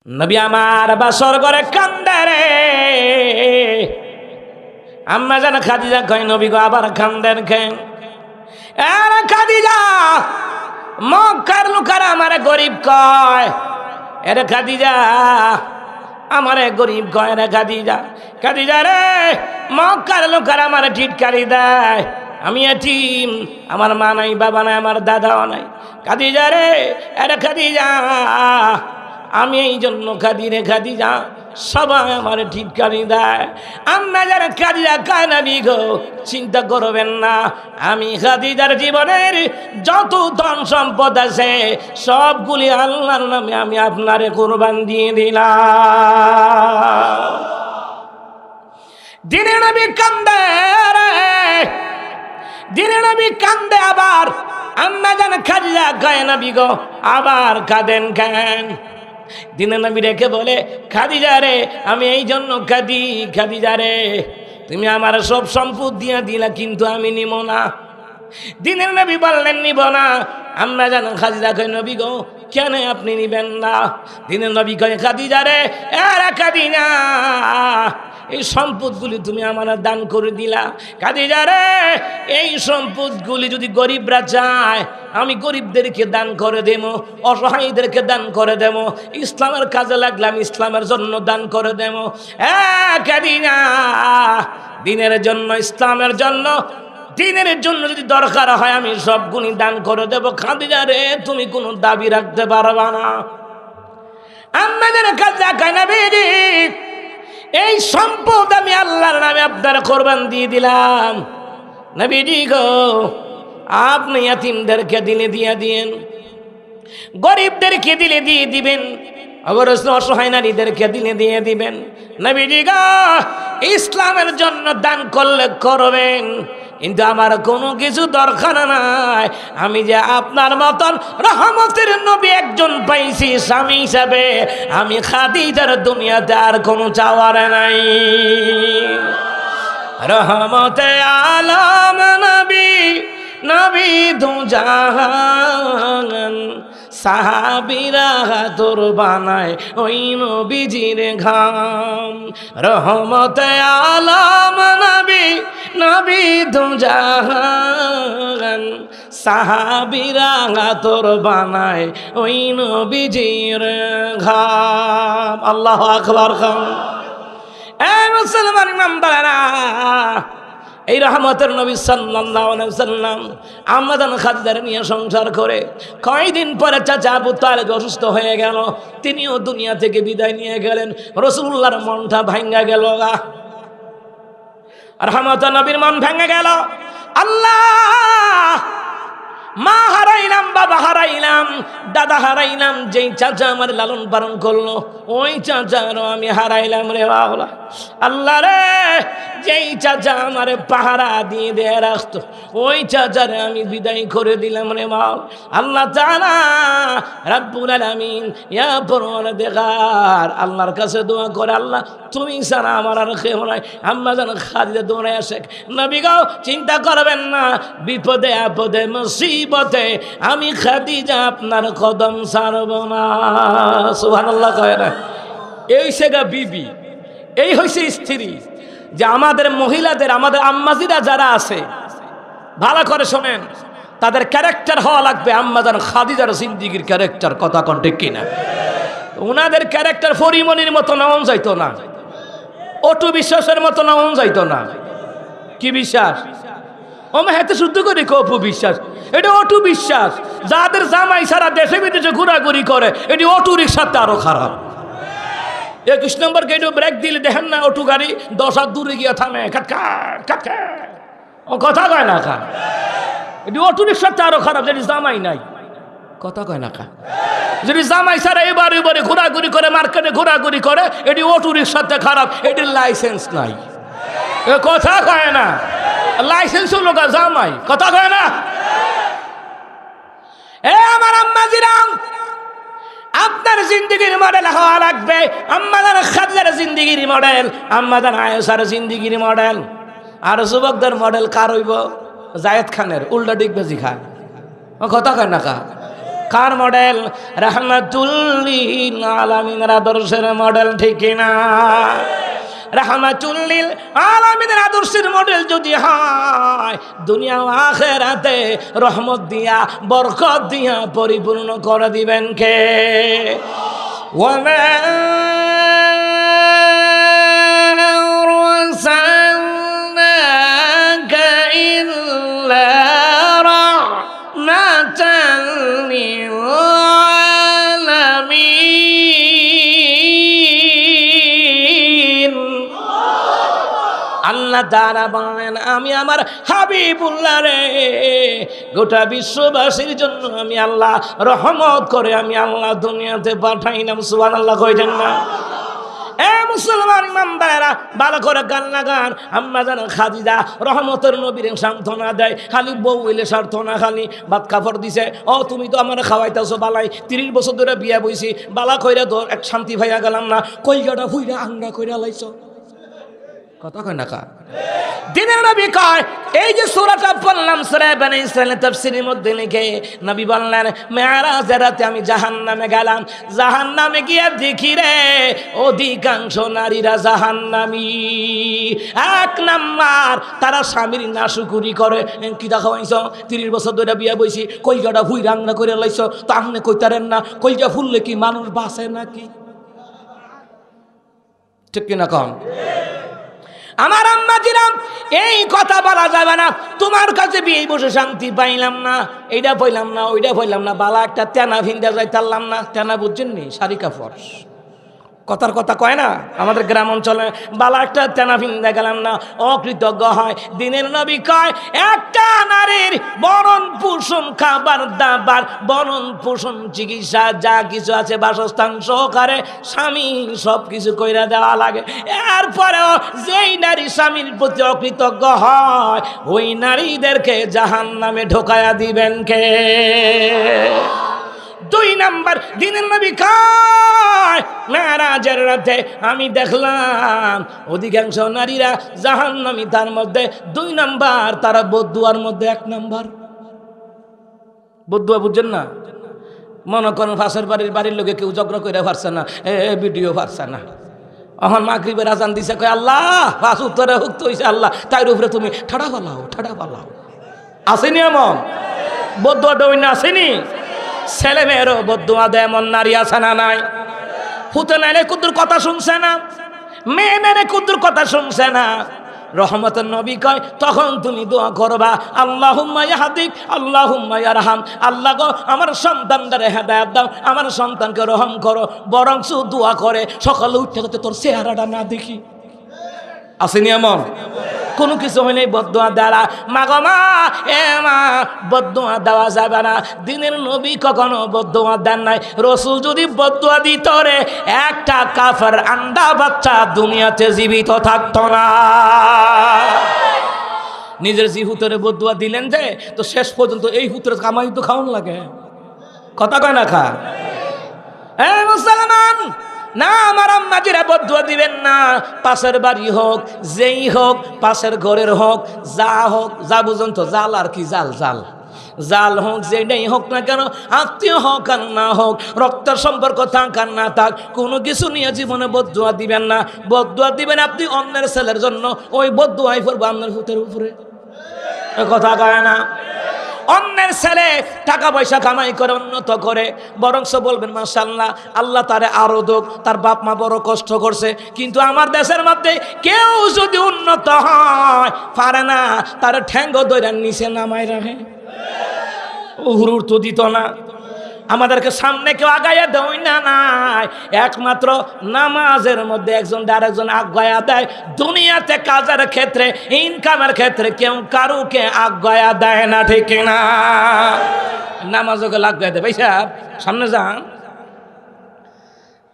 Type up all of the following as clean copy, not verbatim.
নবী আমার বাসর করে কান্দে রে। আম্মা জান খাদিজা কয় নবী গো আবার কান্দেন কেন? আরে খাদিজা, মক্কার লোকেরা আমারে গরিব কয়। এরে খাদিজা আমারে গরিব কয় রে খাদিজা। খাদিজা রে, মক্কার লোকেরা আমারে টিটকারি দেয়। আমি এতিম, আমার মা নাই, বাবা নাই, আমার দাদাও নাই। খাদিজা রে, এরে খাদিজা আমি এই জন্য কাঁদি রে খাদিজা, সবাই আমার টিটকারি দেয়। আম্মা যারা খাদিজা কয় নবী গো চিন্তা করবেন না, আমি খাদিজার জীবনের যত ধন সম্পদ আছে সবগুলি আল্লাহর নামে আমি আপনারে কুরবান দিয়ে দিলাম। দিনে নবী কান্দে রে, দিনে নবী কান্দে। আবার আম্মা জান খাদিজা কয় নবী গো আবার কাঁদেন কেন? দিনে নবী রেখে বলে খাদিজা রে আমি এই জন্য কাঁদি, খাদিজা রে তুমি আমার সব সম্পদ দিয়া দিলা কিন্তু আমি নিব না। দিনের নবী বললেন নিব না। আম্মা জান খাদিজা কয় নবী গো কেন আপনি নিবেন না? দিনের নবী কয় খাদিজা রে, এরা খাদিজা এই সম্পদগুলি তুমি আমার দান করে দিলা। খাদিজা রে এই সম্পদগুলি যদি গরিবরা চায় আমি গরিবদেরকে দান করে দেব, অসহায়দেরকে দান করে দেব, ইসলামের কাজে লাগলাম ইসলামের জন্য দান করে দেব। খাদিজা দিনের জন্য, ইসলামের জন্য, দিনের জন্য যদি দরকার হয় আমি সবগুলি দান করে দেব। খাদিজা রে তুমি কোনো দাবি রাখতে পারবা না। আম্মা জান খাদিজা কয় নবী এই সম্পদ আমি আল্লাহর নামে আপনার কোরবান দিয়ে দিলাম। নবীজি গো আপনি ইয়াতীমদেরকে দিলে দিয়ে দিয়েন, গরিবদেরকে দিলে দিয়ে দিবেন, অবশ্য অসহায় নারীদেরকে দিলে দিয়ে দিবেন। নবীজি গো ইসলামের জন্য দান করলে করবেন, কিন্তু আমার কোনো কিছু দরকার নাই। আমি যে আপনার মতন রহমতের নবী একজন পাইছি স্বামী হিসাবে, আমি খাদিজার দুনিয়াতে আর কোনো চাওয়ার নাই। রহমতে আলম নবী, নবী দু জাহান, সাহাবীরা তোর বানায় ওই নবীজির ঘাম। রহমতে আলম নবী, নবী দু জাহান, সাহাবীরা তোর বানায় ওই নবীজির ঘাম। আল্লাহু আকবার। খান এ মুসলমান ইমানদারেরা, এই রহমতের নবী সাল্লাল্লাহু আলাইহি ওয়াসাল্লাম আম্মা জান খাদিজার নিয়ে সংসার করে কয়দিন পরে চাচা আবু তালেব অসুস্থ হয়ে গেল, তিনিও দুনিয়া থেকে বিদায় নিয়ে গেলেন। রাসূলুল্লাহর মনটা ভাঙা গেল, রহমতের নবীর মন ভেঙে গেল। আল্লাহ, মা হারাইলাম, বাবা হারাইলাম, দাদা হারাইলাম, যেই চাচা আমার লালন পালন করলো ওই চাচারও আমি হারাইলাম রে বাবা। আল্লাহ রে, যেই চাচা আমারে পাহারা দিয়ে দিয়ে রাখতো ওই চাচারে আমি বিদায় করে দিলাম রে বাবা। আল্লাহ তাআলা রাব্বুল আলামিন ইয়া পরওয়ারদিগার আল্লাহর কাছে দোয়া করে, আল্লাহ তুমি ছাড়া আমার আর কেউ নাই। আম্মা জান খাদিজা দৌড়ে আসে, নবী গো চিন্তা করবেন না, বিপদে আপদে মুসিবতে আমি খাদিজা আপনার কদম ছাড়ব না। সুবহানাল্লাহ কয় না? এই সেগা বিবি, এই হইছে স্ত্রী। যে আমাদের মহিলাদের, আমাদের আম্মাজিরা যারা আছে ভালো করে শোনেন, তাদের ক্যারেক্টার হওয়া লাগবে আম্মা জান খাদিজার জিন্দেগীর ক্যারেক্টার। কথা কোন ঠিক কিনা? ওনাদের ক্যারেক্টার পরিমণির মতো নাও যাইতো না, অটু বিশ্বাসের মতো নাও যাইতো না। কি বিশ্বাস? ওমা হাতে শুদ্ধ করে অপু বিশ্বাস, এটা অটু বিশ্বাস। যাদের জামাই সারা দেশে বিদেশে ঘোরাঘুরি করে এটি অটু রিক্সাতে আরো খারাপ। 21 নম্বর গেটে ব্রেক দিলে দেখেন না অটু গাড়ি 10 হাত দূরে গিয়ে থামে, ও কথা কয় না খা। এটি অটু রিক্সাতে আরো খারাপ, যেটি জামাই নাই। কথা কয় না খা। যদি জামাই সারা এবারে এবারে ঘোরাঘুরি করে, মার্কেটে ঘোরাঘুরি করে, এটি অটু রিক্সাতে খারাপ, এটির লাইসেন্স নাই। এ কথা কয় না, লাইসেন্স হলো জামাই। কথা কয় না? এ আমার আম্মাজিরাম, আপনার জিন্দেগির মডেল হওয়া লাগবে আম্মা জান খাদিজার জিন্দেগির মডেল, আম্মা জান আয়েশার জিন্দেগির মডেল। আর যুবকদের মডেল কার হইব? জায়েদ খানের উল্টা ডিগবাজি খায়। কথা কয় না কা? কার মডেল? রাহমাতুল লিল আলামিনের আদর্শের মডেল, ঠিক কিনা? রাহমাতুল লিল আলামিনের আদর্শের মডেল যদি হয়, দুনিয়া ও আখিরাতে রহমত দিয়া বরকত দিয়া পরিপূর্ণ করে দিবেন কে? ওয়া আল্লাহ তাআলা বলেন, আমি আমার হাবিবুল্লাহ রে গোটা বিশ্ববাসীর জন্য আমি আল্লাহ রহমত করে আমি আল্লাহ দুনিয়াতে পাঠাইলাম। সুবহানাল্লাহ কইতেন না? এ মুসলমান ইমানদারেরা ভালো করে গান লাগান। আম্মা জান খাদিজা রহমতের নবীর সান্ত্বনা দেয়, খালি বউ হইলে সান্ত্বনা, খালি ভাত কাপড় দিছে, ও তুমি তো আমার খাওয়াইতেছো বালাই, 30 বছর ধরে বিয়া বইছি, বালা কইরা তো এক শান্তি ভাইয়া গেলাম না, কইগাটা হুইরা আঙ্গা কইরা লাইছ। কথা কয় না কা? দিনের নবী কয়, এই যে সূরাটা পড়লাম সূরা বনী ইসরাঈলের তাফসীরের মধ্যে লিখে নবী বললেন, মেরাজের রাতে আমি জাহান্নামে গেলাম, জাহান্নামে গিয়ে দেখি রে অধিকাংশ নারীরা জাহান্নামী। 1 নাম্বার, তারা স্বামীর নাশুকুরি করে। কি দেখাইছ? 30 বছর ধরে বিয়া বইছি, কইগাটা হুই রান্না করে লাইছ, তো আপনি কইতারেন না কইজা ফুললে কি মানুষ বাঁচে নাকি? ঠিক কিনা কন? আমার আম্মা জিরাম, এই কথা বলা যাবে না। তোমার কাছে বিয়ে বসে শান্তি পাইলাম না, এইটা পাইলাম না, ওইটা পাইলাম না, বালা একটা তেনা ভিন্দা যাইতারলাম না। তেনা বুঝছেন নি? শাড়ি কাপড়, কথার কথা কয় না আমাদের গ্রাম অঞ্চলে, বালা একটা তেনা ভিন্দা গেলাম না, অকৃতজ্ঞ হয়। দিনের নবী কয়, একটা নারীর বরণ পোষণ, খাবার দাবার, বরণ পোষণ, চিকিৎসা যা কিছু আছে বাসস্থান সহকারে স্বামী সব কিছু কইরা দেওয়া লাগে। এরপরেও যেই নারী স্বামীর প্রতি অকৃতজ্ঞ হয়, ওই নারীদেরকে জাহান্নামে ঢোকায়া দিবেন কে? 2 নাম্বার, দিনের নবী কয়, মেরাজের রাতে আমি দেখলাম অধিকাংশ নারীরা জাহান্নামী। তার মধ্যে 2 নাম্বার, তারা বদদুয়ার মধ্যে 1 নাম্বার। বদদুয়া বুঝছেন না? মনে করেন পাশের বাড়ির লোকে কেউ ঝগড়া করে পারছে না, ভিডিও পারছে না, এখন মাগরিবের আজান দিছে, কয় আল্লাহ পাঁচ উত্তরে হুক্ত হইছে, আল্লাহ তাইর উপরে তুমি ঠাড়া পালাও। আসেনি এমন বদদুয়া ডইনা? আসেনি? ছেলে মেয়েরও বদদুয়া দেয় এমন নারী আছে না নাই? হুতে নাইলে কুদ্দুর কথা শুনছে না, মেয়ে মেয়ে কুদ্দুর কথা শুনছে না। রহমতের নবী কয়, তখন তুমি দোয়া করবা, আল্লাহুম্মা ইয়াহদিক আল্লাহুম্মা ইয়ারহাম, আল্লাহ গো আমার সন্তানদের হেদায়েত দাও, আমার সন্তানকে রহম করো। বরঞ্চ দোয়া করে সকালে উঠতে করতে তোর চেহারাটা না দেখি। আসেনি এমন? কোনো কিছু হয়নি বদদুয়া দ্বারা। মা গো মা, এ মা, বদদুয়া দেওয়া যাবে না। দিনের নবী কখনো বদদুয়া দেন নাই। রসুল যদি বদদুয়া দিত রে, একটা কাফের আন্ডা বাচ্চা দুনিয়াতে জীবিত থাকতো না। নিজের জি হুতরে বদদুয়া দিলেন যে, তো শেষ পর্যন্ত এই হুতরে কামাই তো খাওয়ান লাগে। কথা কয় না খা? হ্যাঁ মুসলমান, না আমার আম্মাজিরা বদদুয়া দিবেন না। পাশের বাড়ি হোক, যেই হোক, পাশের ঘরের হোক, যা বুঝুন তো, জাল আর কি, জাল হোক, যেটাই হোক না কেন, আত্মীয় হোক আর না হোক, রক্তের সম্পর্ক থাক আর না থাক, কোনো কিছু নিয়ে জীবনে বদদুয়া দিবেন না। বদদুয়া দিবেন আপনি অন্যের ছেলের জন্য, ওই বদদুয়াই পড়বে আপনার হুতের উপরে। কথা কয় না? অন্যের ছেলে টাকা পয়সা কামাই করে উন্নত করে, বরংস বলবেন মাশাআল্লাহ, আল্লাহ তারে আরো দোক, তার বাপ মা বড় কষ্ট করছে। কিন্তু আমার দেশের মধ্যে কেউ যদি উন্নত হয় পারে না, তার ঠ্যাঙ্গ দইরা নিচে নামাই রাখে, হুরুর তো দিত না। আমাদেরকে সামনে কেউ আগাইয়া দেয় না, নাই একমাত্র নামাজের মধ্যে একজন আরেকজন আগায়া দেয়। দুনিয়াতে কাজের ক্ষেত্রে, ইনকামের ক্ষেত্রে কেউ কারুকে আগায়া দেয় না, ঠিক না? নামাজকে লাগাই দেয়। ভাই সাহেব সামনে যান।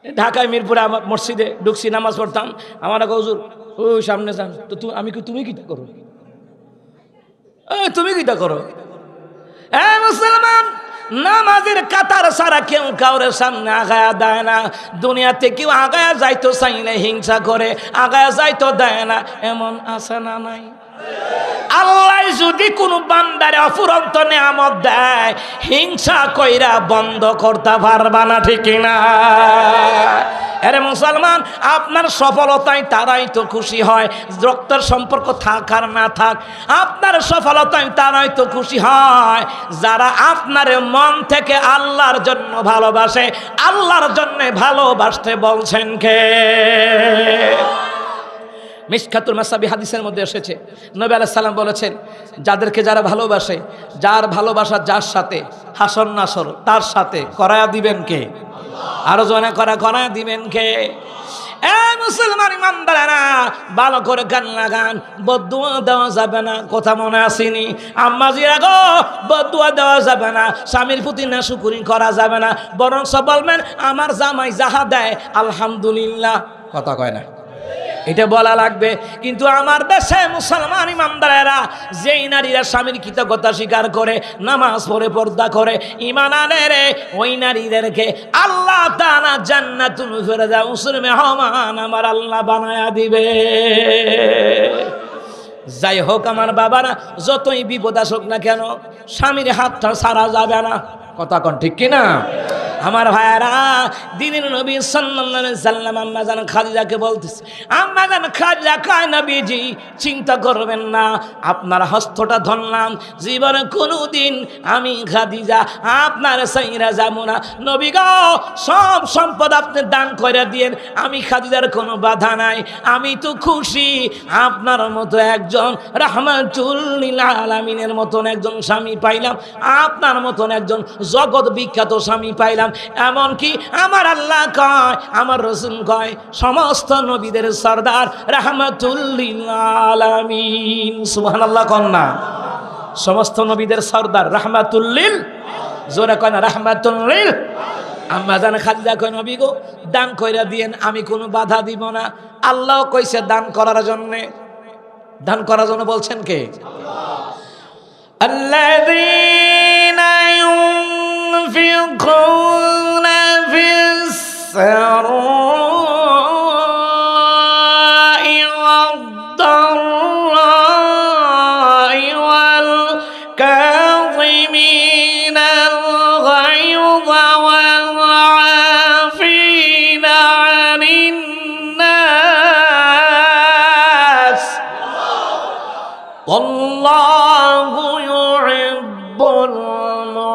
ঢাকায় মিরপুরে আমার মসজিদে ঢুকছি, নামাজ পড়তাম। আমার হুজুর ওই সামনে যান। তো তুমি কিটা করো? তুমি কিটা করো? মুসলমান, নামাজের কাতার ছাড়া কেউ কাউরের সামনে আগায়া দেয় না। দুনিয়াতে কেউ আগায়া যাইতো চাইলে হিংসা করে, আগায়া যাইতো দেয় না, এমন আছে না নাই? আল্লাহ যদি কোনো বান্দারে অফুরন্ত নিয়ামত দেয়, হিংসা কইরা বন্ধ করতে পারবা না, ঠিক না? আরে মুসলমান, আপনার সফলতায় তারাই তো খুশি হয়, রক্তের সম্পর্ক থাক আর না থাক। আপনার সফলতায় তারাই তো খুশি হয় যারা আপনার মন থেকে আল্লাহর জন্য ভালোবাসে। আল্লাহর জন্য ভালোবাসতে বলছেন কে? মিশকাতুল মাসাবি হাদিসের মধ্যে এসেছে, নবী আলাইহিস সালাম বলেছেন, যাদেরকে যারা ভালোবাসে, যার ভালোবাসা যার সাথে হাসর নাসর তার সাথে করায়া দিবেন কে? আরো জনে করায়া দিবেন কে? মুসলমান ইমানদারেরা, ভালো করে গান লাগান। বদুয়া দেওয়া যাবে না, কথা মনে আসেনি? আম্মাজিরা গো, বদুয়া দেওয়া যাবে না, স্বামীর প্রতি না শুকরি করা যাবে না, বরং বলবেন আমার জামাই যাহা দেয় আলহামদুলিল্লাহ। কথা কয় না? এটা বলা লাগবে। কিন্তু আমার দেশে মুসলমান ইমানদারেরা, যেই নারীরা স্বামীর কৃতজ্ঞতা স্বীকার করে, নামাজ পড়ে, পর্দা করে, ঈমান আনে রে, ওই নারীদেরকে আল্লাহ তাআলা জান্নাতুল ফেরদাউসের মেহমান আমার আল্লাহ বানায়া দিবে। যাই হোক আমার বাবারা, যতই বিপদ আসুক না কেন, স্বামীর হাতটা ছাড়া যাবে না। কথা কোন ঠিক কিনা? আমার ভাইয়ারা, দিনের নবী সাল্লাল্লাহু আলাইহি সাল্লাম আম্মা জান খাদিজাকে বলতেছে, আম্মা জান খাদিজা কয়, নবীজি চিন্তা করবেন না, আপনার হস্তটা ধরলাম, জীবনে কোনোদিন আমি খাদিজা আপনার সাইরা যাব না। নবী গো, সব সম্পদ আপনি দান করে দিয়েন, আমি খাদিজার কোনো বাধা নাই, আমি তো খুশি। আপনার মতো একজন রাহমাতুল লিল আলামিনের মতন একজন স্বামী পাইলাম, আপনার মতন একজন জগৎ বিখ্যাত স্বামী পাইলাম। এমনকি আমার আল্লাহ কয়, আমার রাসূল কয়, সমস্ত নবীদের সরদার রাহমাতুল লিল আলামিন। সুবহানাল্লাহ কন্না, সমস্ত নবীদের সরদার রাহমাতুল লিল, জোরে কয় না রাহমাতুল লিল। আম্মা জান খাদিজা কয়, নবী গো দান কইরা দিয়েন, আমি কোনো বাধা দিব না। আল্লাহ কইছে দান করার জন্য, দান করার জন্য বলছেন কে? আল্লাযীনা ينفقون في السراء والضراء والكاظمين الغيظ والعافين عن الناس والله يحب المحسنين।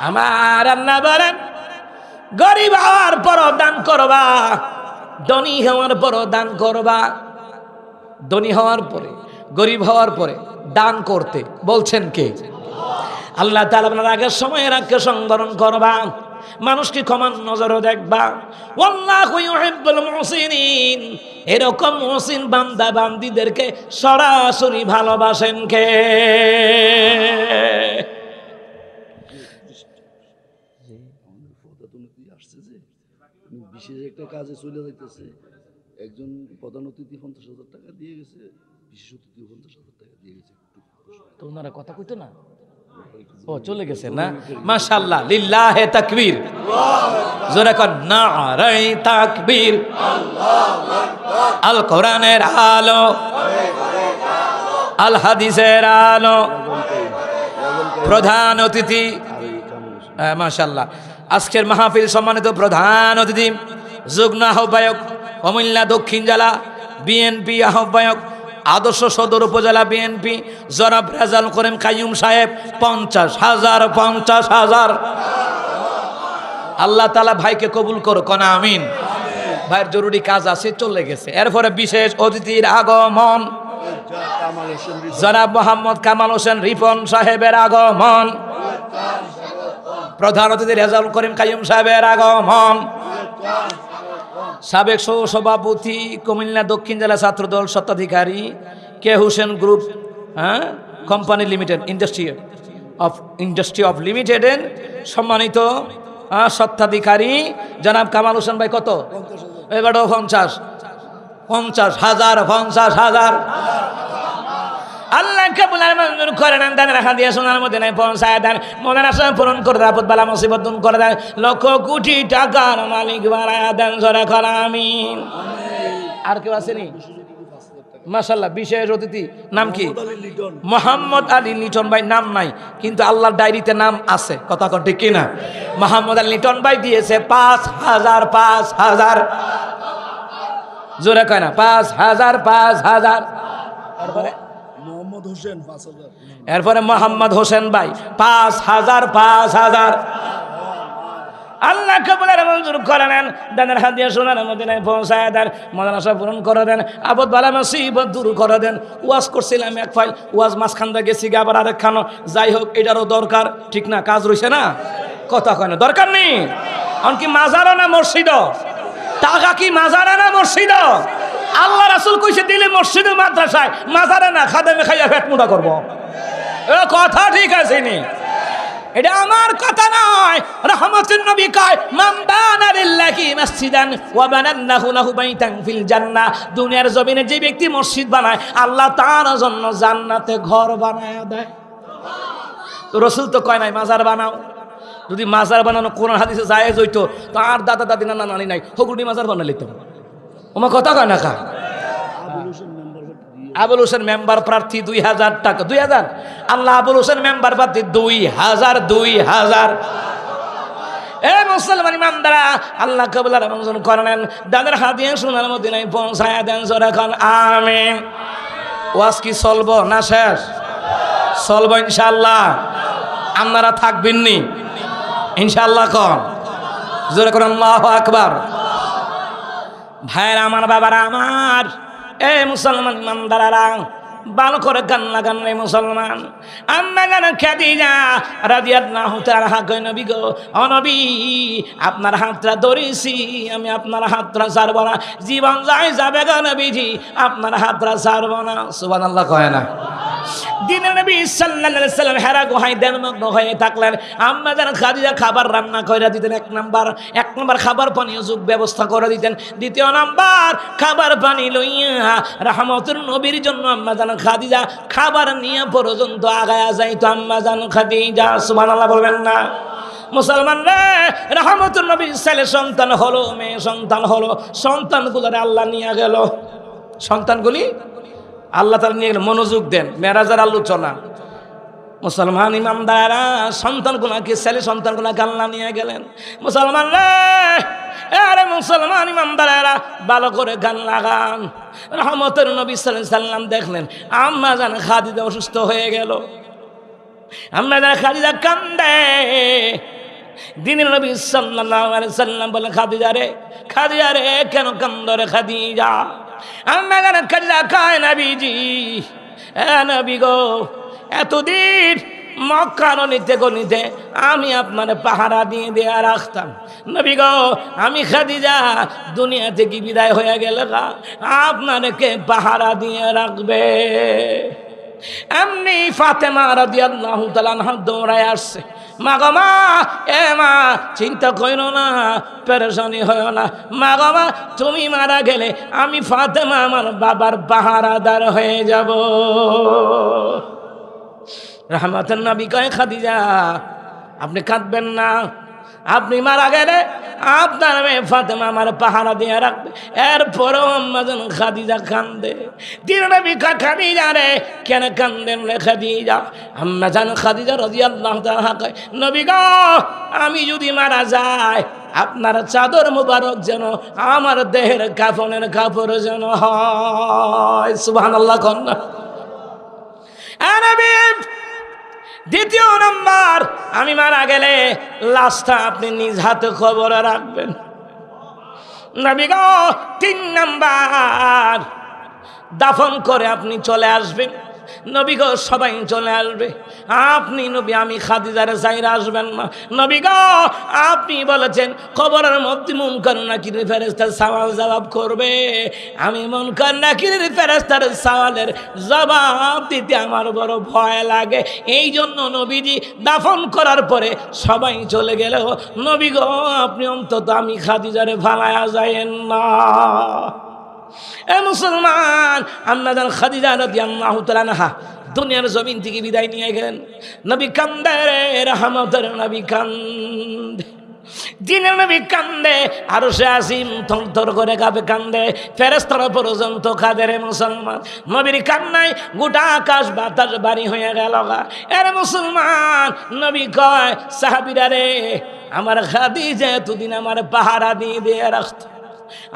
আমার আল্লাহ বলেন, গরিব হওয়ার পরও দান করবা, ধনী হওয়ার পরও দান করবা। ধনী হওয়ার পরে, গরিব হওয়ার পরে দান করতে বলছেন কে? আল্লাহ তাআলা আপনার আগের সময়ের আগে সংবরণ করবা, মানুষকে ক্ষমার নজরও দেখবা। ওয়াল্লাহু ইউহিব্বুল মুহসিনিন, এরকম মুহসিন বান্দা বান্দীদেরকে সরাসরি ভালোবাসেন কে? বিশেষ একটা কাজে চলে যাইতেছে, একজন প্রধান অতিথি 50,000 টাকা দিয়ে গেছে, বিশেষ অতিথি 50,000 টাকা দিয়ে গেছে। তো ওনারা কথা কইতো না, ও চলে গেছে না? মাশাআল্লাহ, লিল্লাহে তাকবীর, জোরে কর নারে তাকবীর। আল কোরআনের আলো, আল হাদিসের আলো। প্রধান অতিথি, মাশাআল্লাহ, আজকের মাহফিল সম্মানিত প্রধান অতিথি, যুগ্ম আহ্বায়ক কুমিল্লা দক্ষিণ জেলা বিএনপি আহ্বায়ক, আদর্শ সদর উপজেলা বিএনপি জনাব রেজাউল করিম কাইয়ুম সাহেব, 50,000। আল্লাহ তাআলা ভাইকে কবুল করো, কোনা আমিন। ভাইয়ের জরুরি কাজ আছে, চলে গেছে। এরপরে বিশেষ অতিথির আগমন, জনাব মোহাম্মদ কামাল হোসেন রিপন সাহেবের আগমন, প্রধান অতিথি রেজাউল করিম কাইয়ুম সাহেবের আগমন, সাবেক সভাপতি কুমিল্লা দক্ষিণ জেলা ছাত্রদল স্বত্বাধিকারী K Hossain group company limited, industry of লিমিটেডের সম্মানিত স্বত্বাধিকারী জনাব কামাল হোসেন ভাই। কত? এবারও 50,000। আল্লাহ কাবুলার মঞ্জুর করে নেন, দানের হাদিয়া সোনার মদিনায় পৌঁছায় দেন, মনের আশা পূরণ করে দেন, আপদ বালা মুসিবত দূর করে দেন, লক্ষ কোটি টাকার মালিক বানায়া দেন, জোরে কর আমিন। আর কেউ আসেনি? মাশাআল্লাহ। বিশেষ অতিথি নাম কি? মোহাম্মদ আলী লিটন ভাই। নাম নাই কিন্তু আল্লাহর ডায়েরিতে নাম আছে, কথা কন ঠিক কিনা? মোহাম্মদ আলী লিটন ভাই দিয়েছে 5,000 5,000, জোরে কয় না 5,000 5,000। তারপরে মোহাম্মদ হোসেন 5,000, এরপরে মোহাম্মদ হোসেন ভাই 5,000 5,000। আল্লাহ কবুলের মঞ্জুর করে নেন, দানের হাদিয়া সোনার মদিনায় পৌঁছায় দেন, মনের আশা পূরণ করে দেন, আপদ বালা মুসিবত দূর করে দেন। ওয়াজ করছিলাম এক ফাইল, ওয়াজ মাঝখান থেকে গেছি আবার আরেক খানো। যাই হোক, এটারও দরকার, ঠিক না? কাজ রইছে না, কথা কয় না, দরকার নেই। এমনকি মাজারও না মসজিদ, টাকা কি মাজারে না মসজিদ? আল্লাহ রাসূল কইছে দিলে মসজিদ মাদ্রাসায়, মাজারে না খাদেমে খাইয়া পেট মোটা করবো। এ কথা ঠিক আছে নি? এটা আমার কথা নয়, রহমতুন নবী কয় মান বানা লিল্লাহি মসজিদান ওয়া বানানাহু লাহু বাইতান ফিল জান্নাহ। দুনিয়ার জমিনে যে ব্যক্তি মসজিদ বানায়, আল্লাহ তার জন্য জান্নাতে ঘর বানায় দেয়। তো রাসূল তো কয় নাই মাজার বানাও। যদি মাজার বানানো কোন হাদিসে জায়েজ হইতো, তো আর দাদা দাদি নানা নানি নাই, হগুড়ি মাজার বানাই লিতাম। ওমা কথা কয় না কা? আবুল হোসেন মেম্বার প্রার্থী 2,000 টাকা। 2,000? আল্লাহ আবুল হোসেন মেম্বার প্রার্থী 2,000 2,000। এ মুসলমান ইমানদারা, আল্লাহ কবুলার মঞ্জুর করেন, দানের হাদিয়া সোনার মদিনায় পৌঁছায়া দেন, জোরে কোন আমিন। ওয়াজ কি চলবো না শেষ? চলবো ইনশাআল্লাহ। আপনারা থাকবেন নি ইনশাআল্লাহ? কোন জোরে কোন আল্লাহু আকবার। ভাইরা আমার, বাবারা আমার, এ মুসলমান ইমানদারেরা, ভালো করে গান লাগান রে মুসলমান। আম্মা জান খাদিজা রাদিয়াল্লাহু তাআলা কই নবী গো, ও নবী, আপনার হাতটা ধরেছি আমি, আপনার হাতটা ছাড়ব না, জীবন যায় যাবে গো নবীজি, আপনার হাতটা ছাড়ব না। সুবহানাল্লাহ কয় না? দিনের নবী সাল্লাল্লাহু আলাইহি সাল্লাম হেরা গুহায় ধ্যানমগ্ন হয়ে থাকলেন। আম্মা জান খাদিজা খাবার রান্না করে দিতেন। এক নাম্বার খাবার পানীয় যোগ ব্যবস্থা করে দিতেন। দ্বিতীয় নাম্বার খাবার পানি লইয়া রাহমাতুর নবীর জন্য আম্মা জান খাদিজা খাবার নিয়ে পর্যন্ত আগায়া যাইতো আম্মা জান খাদিজা। সুবহানাল্লাহ বলবেন না? মুসলমান রে, রাহমাতুর নবীর ছেলে সন্তান হলো, মেয়ে সন্তান হলো, সন্তানগুলোরে আল্লাহ নিয়ে গেল। সন্তানগুলি আল্লাহ তাআলা নিয়ে গেল। মনোযোগ দেন, মেরাজের আলোচনা। মুসলমান ইমানদাররা, সন্তানগুলোকে, ছেলে সন্তানগুলোকে আল্লাহ নিয়ে গেলেন। মুসলমান রে, আরে মুসলমান ইমানদাররা, ভালো করে গান লাগান। রহমতের নবী সাল্লাল্লাহু আলাইহি সাল্লাম দেখলেন আম্মা জান খাদিজা অসুস্থ হয়ে গেল। আম্মা জান খাদিজা কান্দে। দিনের নবী সাল্লাল্লাহু আলাইহি সাল্লাম বলে, খাদিজা রে কেন কান্দো রে খাদিজা? আম্মা জান খাদিজা কয়, নবীজি, এ নবী গো, এতদিন মক্কা গণিতে আমি আপনার পাহারা দিয়ে দেয়া রাখতাম। নবী গো, আমি খাদিজা দুনিয়া থেকে বিদায় হয়ে গেলে আপনাকে পাহারা দিয়ে রাখবে। এমনি ফাতেমা রাদিয়াল্লাহু তাআলা আনহা দৌড়ায় আসছে। মা গো মা, এ মা, চিন্তা কইরো না, পেরেশানি হয় না। মা গো মা, তুমি মারা গেলে আমি ফাতেমা আমার বাবার পাহারাদার হয়ে যাব। রহমতের নবী কয়, খাদিজা আপনি কাঁদবেন না, আপনি মারা গেলে আপনার মেয়ে ফাতেমা আমার পাহারা দিয়ে রাখবে। এরপরেও আম্মা জান খাদিজা কান্দে। দিন নবী কয়, খাদিজা রে কেন কান্দেন রে খাদিজা? আম্মা জান খাদিজা রাদিয়াল্লাহু তাআলা কয়, নবী গো, আমি যদি মারা যাই আপনার চাদর মুবারক যেন আমার দেহের কাফনের কাপড় যেন হয়। সুবহানাল্লাহ কন্যা। নবী, দ্বিতীয় নাম্বার, আমি মারা গেলে লাশটা আপনি নিজ হাতে খবর রাখবেন। নবী গো, 3 নাম্বার, দাফন করে আপনি চলে আসবেন। নবী গো, সবাই চলে আসবে, আপনি নবী আমি খাদিজারে চাইরা আসবেন না। নবী গো, আপনি বলেছেন কবরের মধ্যে মুনকার নাকিরের ফেরেশতার সওয়াল জবাব করবে। আমি মুনকার নাকিরের ফেরেশতার সওয়ালের জবাব দিতে আমার বড় ভয় লাগে। এই জন্য নবীজি দাফন করার পরে সবাই চলে গেলেও নবী গো, আপনি অন্তত আমি খাদিজারে ভালায়া যায়েন না। এ মুসলমান, আম্মা জান খাদিজা রাদিয়াল্লাহু তাআলা আনহা দুনিয়ার জমিন থেকে বিদায় নিয়ে গেলেন। নবী কান্দে রে, রহমতের নবী কান্দে, দিনের নবী কান্দে, আরো সে আসিম থর করে কাঁপে কান্দে, ফেরেশতারা পর্যন্ত কাঁদে রে মুসলমান। নবীর কান্নায় গোটা আকাশ বাতাস বাড়ি হয়ে গেল গা। এর মুসলমান নবী কয় সাহাবীরা রে, আমার খাদিজা এতদিন আমার পাহারা দিয়ে দিয়ে রাখত,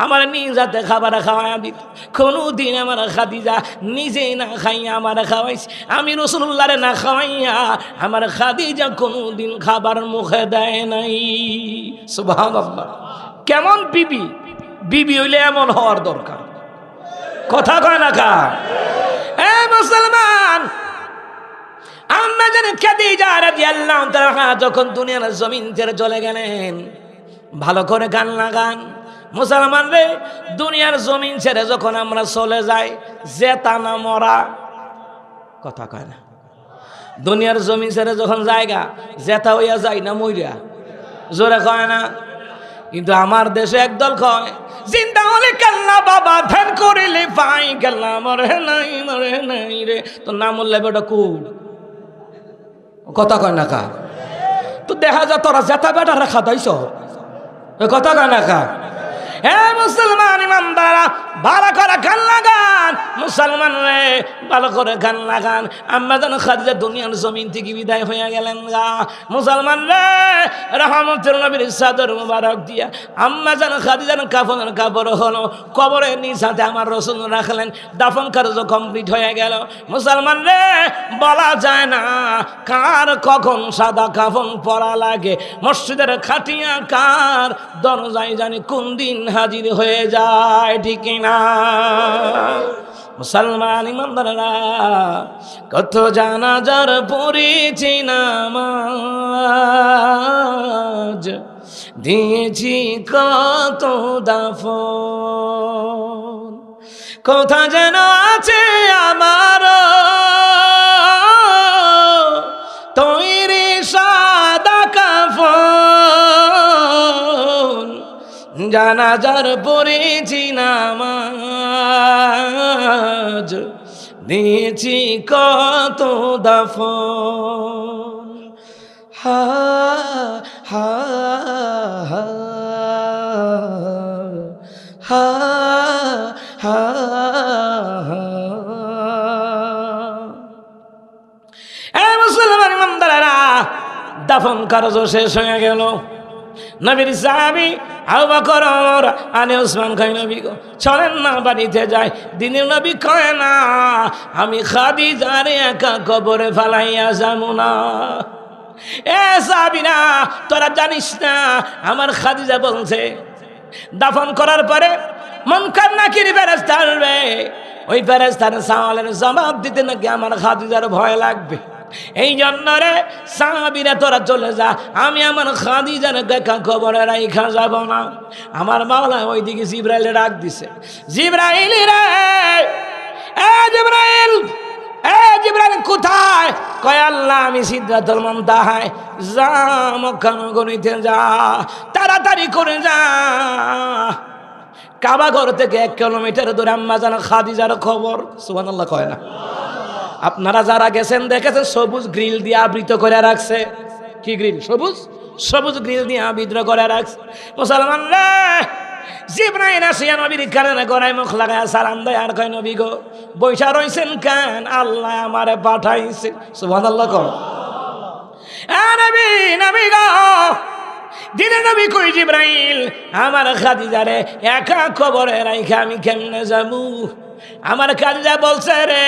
আমার নিজ হাতে খাবার খাওয়া দিত। কোনদিন আমার খাদিজা নিজে না খাইয়া আমার খাওয়াইছে, আমি রাসূলুল্লাহরে না খাওয়াইয়া আমার খাদিজা কোনদিন খাবার মুখে দেয় নাই। সুবহানাল্লাহ। কেমন বিবি? বিবি হইলে এমন হওয়ার দরকার। কথা কয় না কা? এ মুসলমান, আম্মা জানে খাদিজা রাদিয়াল্লাহু তাআলা যখন দুনিয়ার জমিন ছেড়ে চলে গেলেন, ভালো করে গান লাগান মুসলমান রে, দুনিয়ার জমিন ছেড়ে যখন আমরা চলে যাই, জেতা না মরা, কথা কয় না, দুনিয়ার জমিন ছেড়ে যখন জায়গা জেতা হইয়া যায় না মইরা, জোরে কয় না। কিন্তু আমার দেশে একদল কয় জিন্দা হলে কাল্লা বাবা, ধ্যান করিলে পাই কাল্লা, মরে নাই রে। তো না মরলে বেটা কুল, কথা কয় না কা? তো দেখা যা তোরা জেতা বেটা রেখা দাইছ, কথা কয় না কা? হে মুসলমান ইমানদারা, ভালো করে গান লাগান মুসলমান রে, ভালো করে গান লাগান। আম্মা জান খাদিজা দুনিয়ার জমিন থেকে বিদায় হয়ে গেলেন গা। মুসলমান রে, রহমতের নবীর চাদর মুবারক দিয়া আম্মা জান খাদিজার কাফনের কাপড় হলো, কবরের নিচ হাতে আমার রাসূল রাখলেন। দাফন কার্য কমপ্লিট হয়ে গেল। মুসলমান রে, বলা যায় না কার কখন সাদা কাফন পরা লাগে, মসজিদের খাটিয়া কার দরজায় জানি কোন দিন হাজির হয়ে যায়, ঠিক না? মুসলমান ইমানদাররা, কত জানাজার পড়েছি নামাজ, দিয়েছি কত দাফন, কোথা যেন আছে আমার তৈরি সাদা কাফন, জানাজার পড়েছি নামাজ, দিয়েছি কত দাফন। হা হা হা হা হা হা। এ মুসলমান ইমানদারেরা, দাফন কার্য শেষ হয়ে গেল। নবীর সাহাবী আবু বকর, ওমর, আলী, ওসমান কয় নবী গো চলেন না বাড়িতে যাই। দিনের নবী কয় না, আমি খাদিজার একা কবরে ফালাইয়া যাবো না। এ সাহাবীরা, তোরা জানিস না আমার খাদিজা বলছে দাফন করার পরে মুনকার নাকির ফেরেশতা আসবে, ওই ফেরেশতার সওয়ালের জবাব দিতে নাকি আমার খাদিজার ভয় লাগবে। এই জন্য রে সাহাবীরা তোরা চলে যা, আমি আমার খাদিজার একা কবরে রাইখা যাব না। আমার মাওলা ওইদিকে জিবরাইলে ডাক দিছে, জিবরাইল রে, এ জিবরাইল, এ জিবরাইল কোথায়? কয় আল্লাহ আমি সিদরাতুল মুনতাহায়, যা মক্কা নগরীতে যা, তাড়াতাড়ি করে যা। কাবা ঘর থেকে 1 কিলোমিটার দূরে আম্মা জান খাদিজার খবর। সুবহানাল্লাহ কয় না? আপনারা যারা গেছেন দেখেছেন সবুজ গ্রিল দিয়ে আবৃত করে রাখছে। কি গ্রিল? সবুজ সবুজ গ্রিল দিয়ে আবৃত করে রাখছে। মুসলমান রে, জিবরাইল আসিয়া নবীর কানে গড়ায় মুখ লাগায় সালাম দেয় আর কয় নবী গো বৈশা রইছেন কেন? আল্লাহ আমারে পাঠাইছে। সুবহানাল্লাহ কর। এ নবী, নবী গো, দিনের নবী কই জিবরাইল আমার খাদিজারে একা কবরে রাইখা আমি কেমনে যাবো? আমার খাদিজা বলছে রে,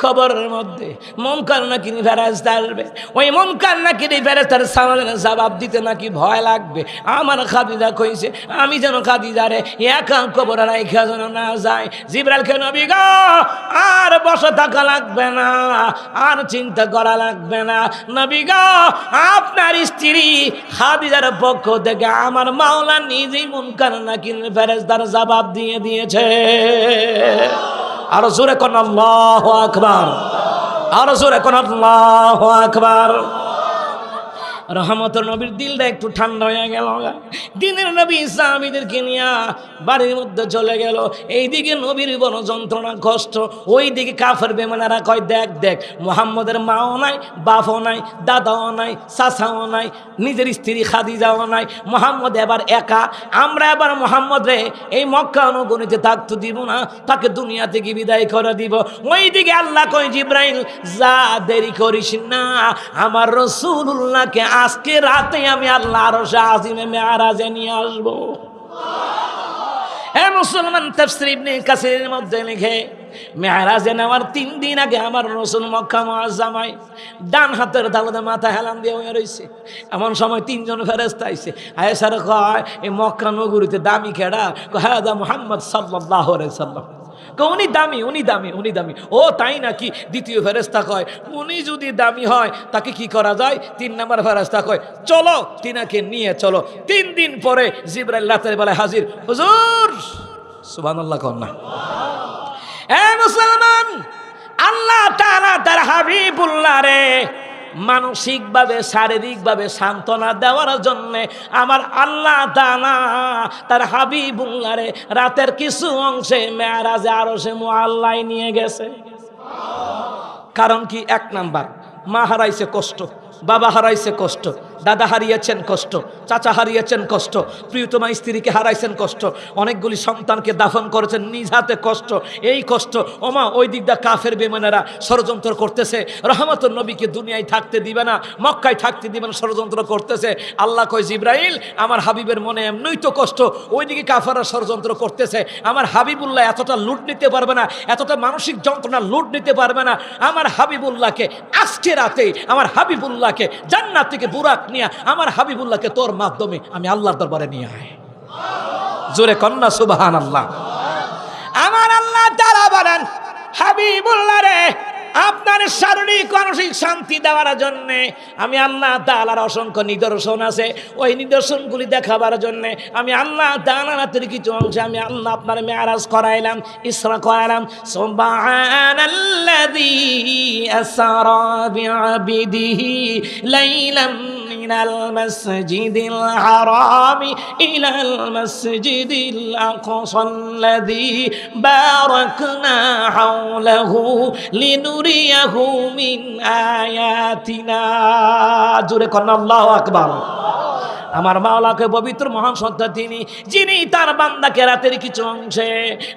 খবরের মধ্যে মুনকার নাকির ফেরেশতা আসবে, ওই মুনকার নাকির ফেরেশতার সামনে জবাব দিতে নাকি ভয় লাগবে। আমার খাদিজা কইছে আমি যেন খাদিজারে একা কবরে রাইখা যেন না যায়। জিবরাইলকে নবী গো আর বসে থাকা লাগবে না, আর চিন্তা করা লাগবে না। নবী গো, আপনার স্ত্রী খাদিজার পক্ষ থেকে আমার মাওলা নিজেই মুনকার নাকির ফেরেশতার জবাব দিয়ে দিয়েছে। আরো জোরে কোন আল্লাহু আকবার, আরো জোরে কোন আল্লাহু আকবার। রহমতের নবীর দিলটা একটু ঠান্ডা হয়ে গেল। দিনের নবী সাহাবীদেরকে নিয়ে বাড়ির মধ্যে চলে গেল। এইদিকে নবীর বড় যন্ত্রণা কষ্ট, ওইদিকে কাফের বেঈমানেরা কয় দেখ দেখ, মুহাম্মদের মাও নাই, বাপও নাই, দাদাও নাই, চাচাও নাই, নিজের স্ত্রী খাদিজাও নাই, মুহাম্মদ এবার একা। আমরা এবার মুহাম্মদ রে এই মক্কা নগরীতে থাকতে দিব না, তাকে দুনিয়া থেকে বিদায় করে দিব। ওইদিকে আল্লাহ কয় জিবরাইল যা, দেরি করিস না, আমার রাসূলুল্লাহকে আজকে রাতে আমি আল্লাহ আরশে আজিমে মেরাজে নিয়ে আসবো। হে মুসলমান, তাফসীর ইবনে কাসিরের মধ্যে লিখে মেরাজে নেওয়ার 3 দিন আগে আমার রাসূল মক্কা মুআজ্জামায় ডান হাতের তালুতে মাথা হেলান দিয়ে হয়ে রয়েছে। এমন সময় 3 জন ফেরেশতা আইছে। আয়েশার কয় এই মক্কা নগরীতে দামি খেড়া, হ্যাঁ মুহাম্মদ সাল্লাল্লাহু আলাইহি সাল্লাম। উনি দামি, উনি দামি, উনি দামি। ও তাই নাকি? দ্বিতীয় ফেরেশতা কয় উনি যদি দামি হয় তাকে কি করা যায়? 3 নম্বর ফেরেশতা কয় চলো তিনাকে নিয়ে চলো। 3 দিন পরে জিবরাইল রাতের বেলায় হাজির। হুজুর, সুবহানাল্লাহ কন না। এ মুসলমান, আল্লাহ তাআলা তার হাবিবুল্লাহ রে মানসিকভাবে শারীরিকভাবে সান্ত্বনা দেওয়ার জন্য আমার আল্লাহ তাআলা তার হাবিবুল্লাহ রে রাতের কিছু অংশে মেরাজে আরশে মুআল্লায় নিয়ে গেছে। কারণ কি? 1 নাম্বার, মা হারাইছে কষ্ট, বাবা হারাইছে কষ্ট, দাদা হারিয়েছেন কষ্ট, চাচা হারিয়েছেন কষ্ট, প্রিয়তমা স্ত্রীকে হারাইছেন কষ্ট, অনেকগুলি সন্তানকে দাফন করেছেন নিজ হাতে কষ্ট। এই কষ্ট ওমা ওই দিকটা কাফের বেঈমানেরা ষড়যন্ত্র করতেছে, রহমতুল নবীকে দুনিয়ায় থাকতে দিবে না, মক্কায় থাকতে দিবে না, ষড়যন্ত্র করতেছে। আল্লাহ কয় জিবরাইল আমার হাবিবের মনে এমনই তো কষ্ট, ওইদিকে কাফেররা ষড়যন্ত্র করতেছে, আমার হাবিবুল্লাহ এতটা লুট নিতে পারবে না, এতটা মানসিক যন্ত্রণা লুট নিতে পারবে না। আমার হাবিবুল্লাহকে আজকে রাতে আমার হাবিবুল্লাহকে জান্নাত থেকে বুরাক নিয়ে আমার হাবিবুল্লাহকে তোর মাধ্যমে আমি আল্লাহর দরবারে নিয়ে আয়। জোরে কন্না সুবহানাল্লাহ। আমার আল্লাহ তাআলা বলেন হাবিবুল্লাহ রে আপনার শারীরিক মানসিক শান্তি দেওয়ার জন্য আমি আল্লাহ তাআলার অসংখ্য নিদর্শন আছে, ওই নিদর্শনগুলি দেখাবার জন্য আমি আল্লাহ তাআলার রাতের কিছু অংশে আমি আল্লাহ আপনার মেরাজ করাইলাম, ইসরা করাইলাম। সুবহানাল্লাযী আসরা বিআবদিহি লাইলাম মিনাল মাসজিদিল হারামি ইলাল মাসজিদিল আকসাল্লাযী বারাকনা হাওলাহু লিনুরিয়াহু মিন আয়াতিনা। জোরে কন্না আল্লাহু আকবার। আমার মাওলাকে পবিত্র মহান সত্তা তিনি, যিনি তার বান্দাকে রাতের কিছু অংশে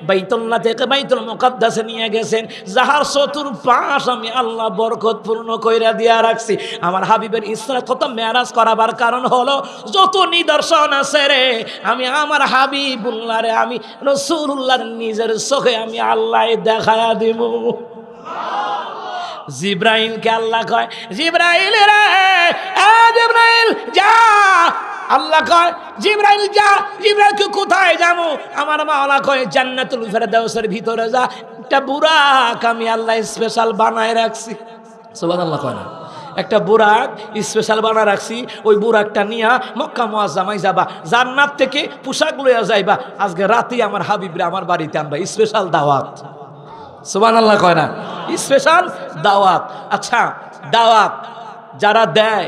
বাইতুল্লাহ থেকে বাইতুল মুকাদ্দাসে নিয়ে গেছেন, যাহার চতুর্পাশ আমি আল্লাহ বরকতপূর্ণ কইরা দিয়া রাখছি। আমার হাবিবের ইসরা তথা মেরাজ করাবার কারণ হলো যত নিদর্শন আছে রে আমি আমার হাবিবুল্লাহ রে আমি রাসূলুল্লাহর নিজের চোখে আমি আল্লাহ দেখায়া দিব। জিবরাইলকে আল্লাহ কয় জিবরাইল রে, জিবরাইল যা। আল্লাহ কয় জিবরাইল যা। জিবরাইলকে কোথায় যাবো? আমার মাওলা কয় জান্নাতুল ফেরদাউসের ভিতরে যা, একটা বুরাক আমি আল্লাহ স্পেশাল বানায় রাখছি। সুবহানাল্লাহ কয় না? একটা বুরাক স্পেশাল বানা রাখছি, ওই বুরাকটা নিয়ে মক্কা মুআজ্জামায় যাবা, জান্নাত থেকে পোশাক লইয়া যাইবা, আজকে রাতেই আমার হাবিবরে আমার বাড়িতে আনবা, স্পেশাল দাওয়াত। সুবহানাল্লাহ কয় না? স্পেশাল দাওয়াত। আচ্ছা, দাওয়াত যারা দেয়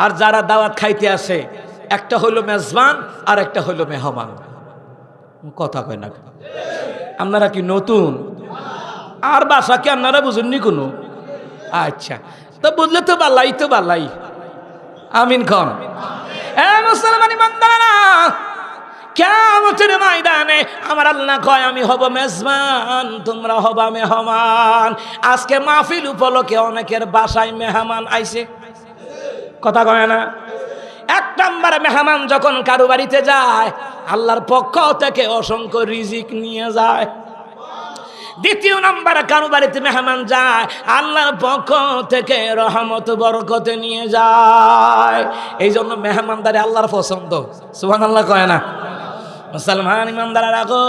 আর যারা দাওয়াত খাইতে আসে, একটা হইল মেজবান আর একটা হইল মেহমান। কথা কয় না? আপনারা কি নতুন? আর বাসা কি আপনারা বুঝুননি কোনো? আচ্ছা, তো বুঝলে তো বালাই, তো বালাই। আমিন খান। মুসলমানি বান্দারা, কিয়ামতের ময়দানে আমার আল্লাহ কয় আমি হব মেজবান, তোমরা হবা মেহমান। আজকে মাহফিল উপলক্ষে অনেকের বাসায় মেহমান আইছে, কথা কয় না? 1 নম্বরে মেহমান যখন কারো বাড়িতে যায় আল্লাহর পক্ষ থেকে অসংখ্য রিজিক নিয়ে যায়। 2 নম্বরে কারো বাড়িতে মেহমান যায় আল্লাহর পক্ষ থেকে রহমত বরকত নিয়ে যায়। এই জন্য মেহমানদারি আল্লাহর পছন্দ। সুবহানাল্লাহ কয় না? মুসলমান ইমানদাররা রাখো,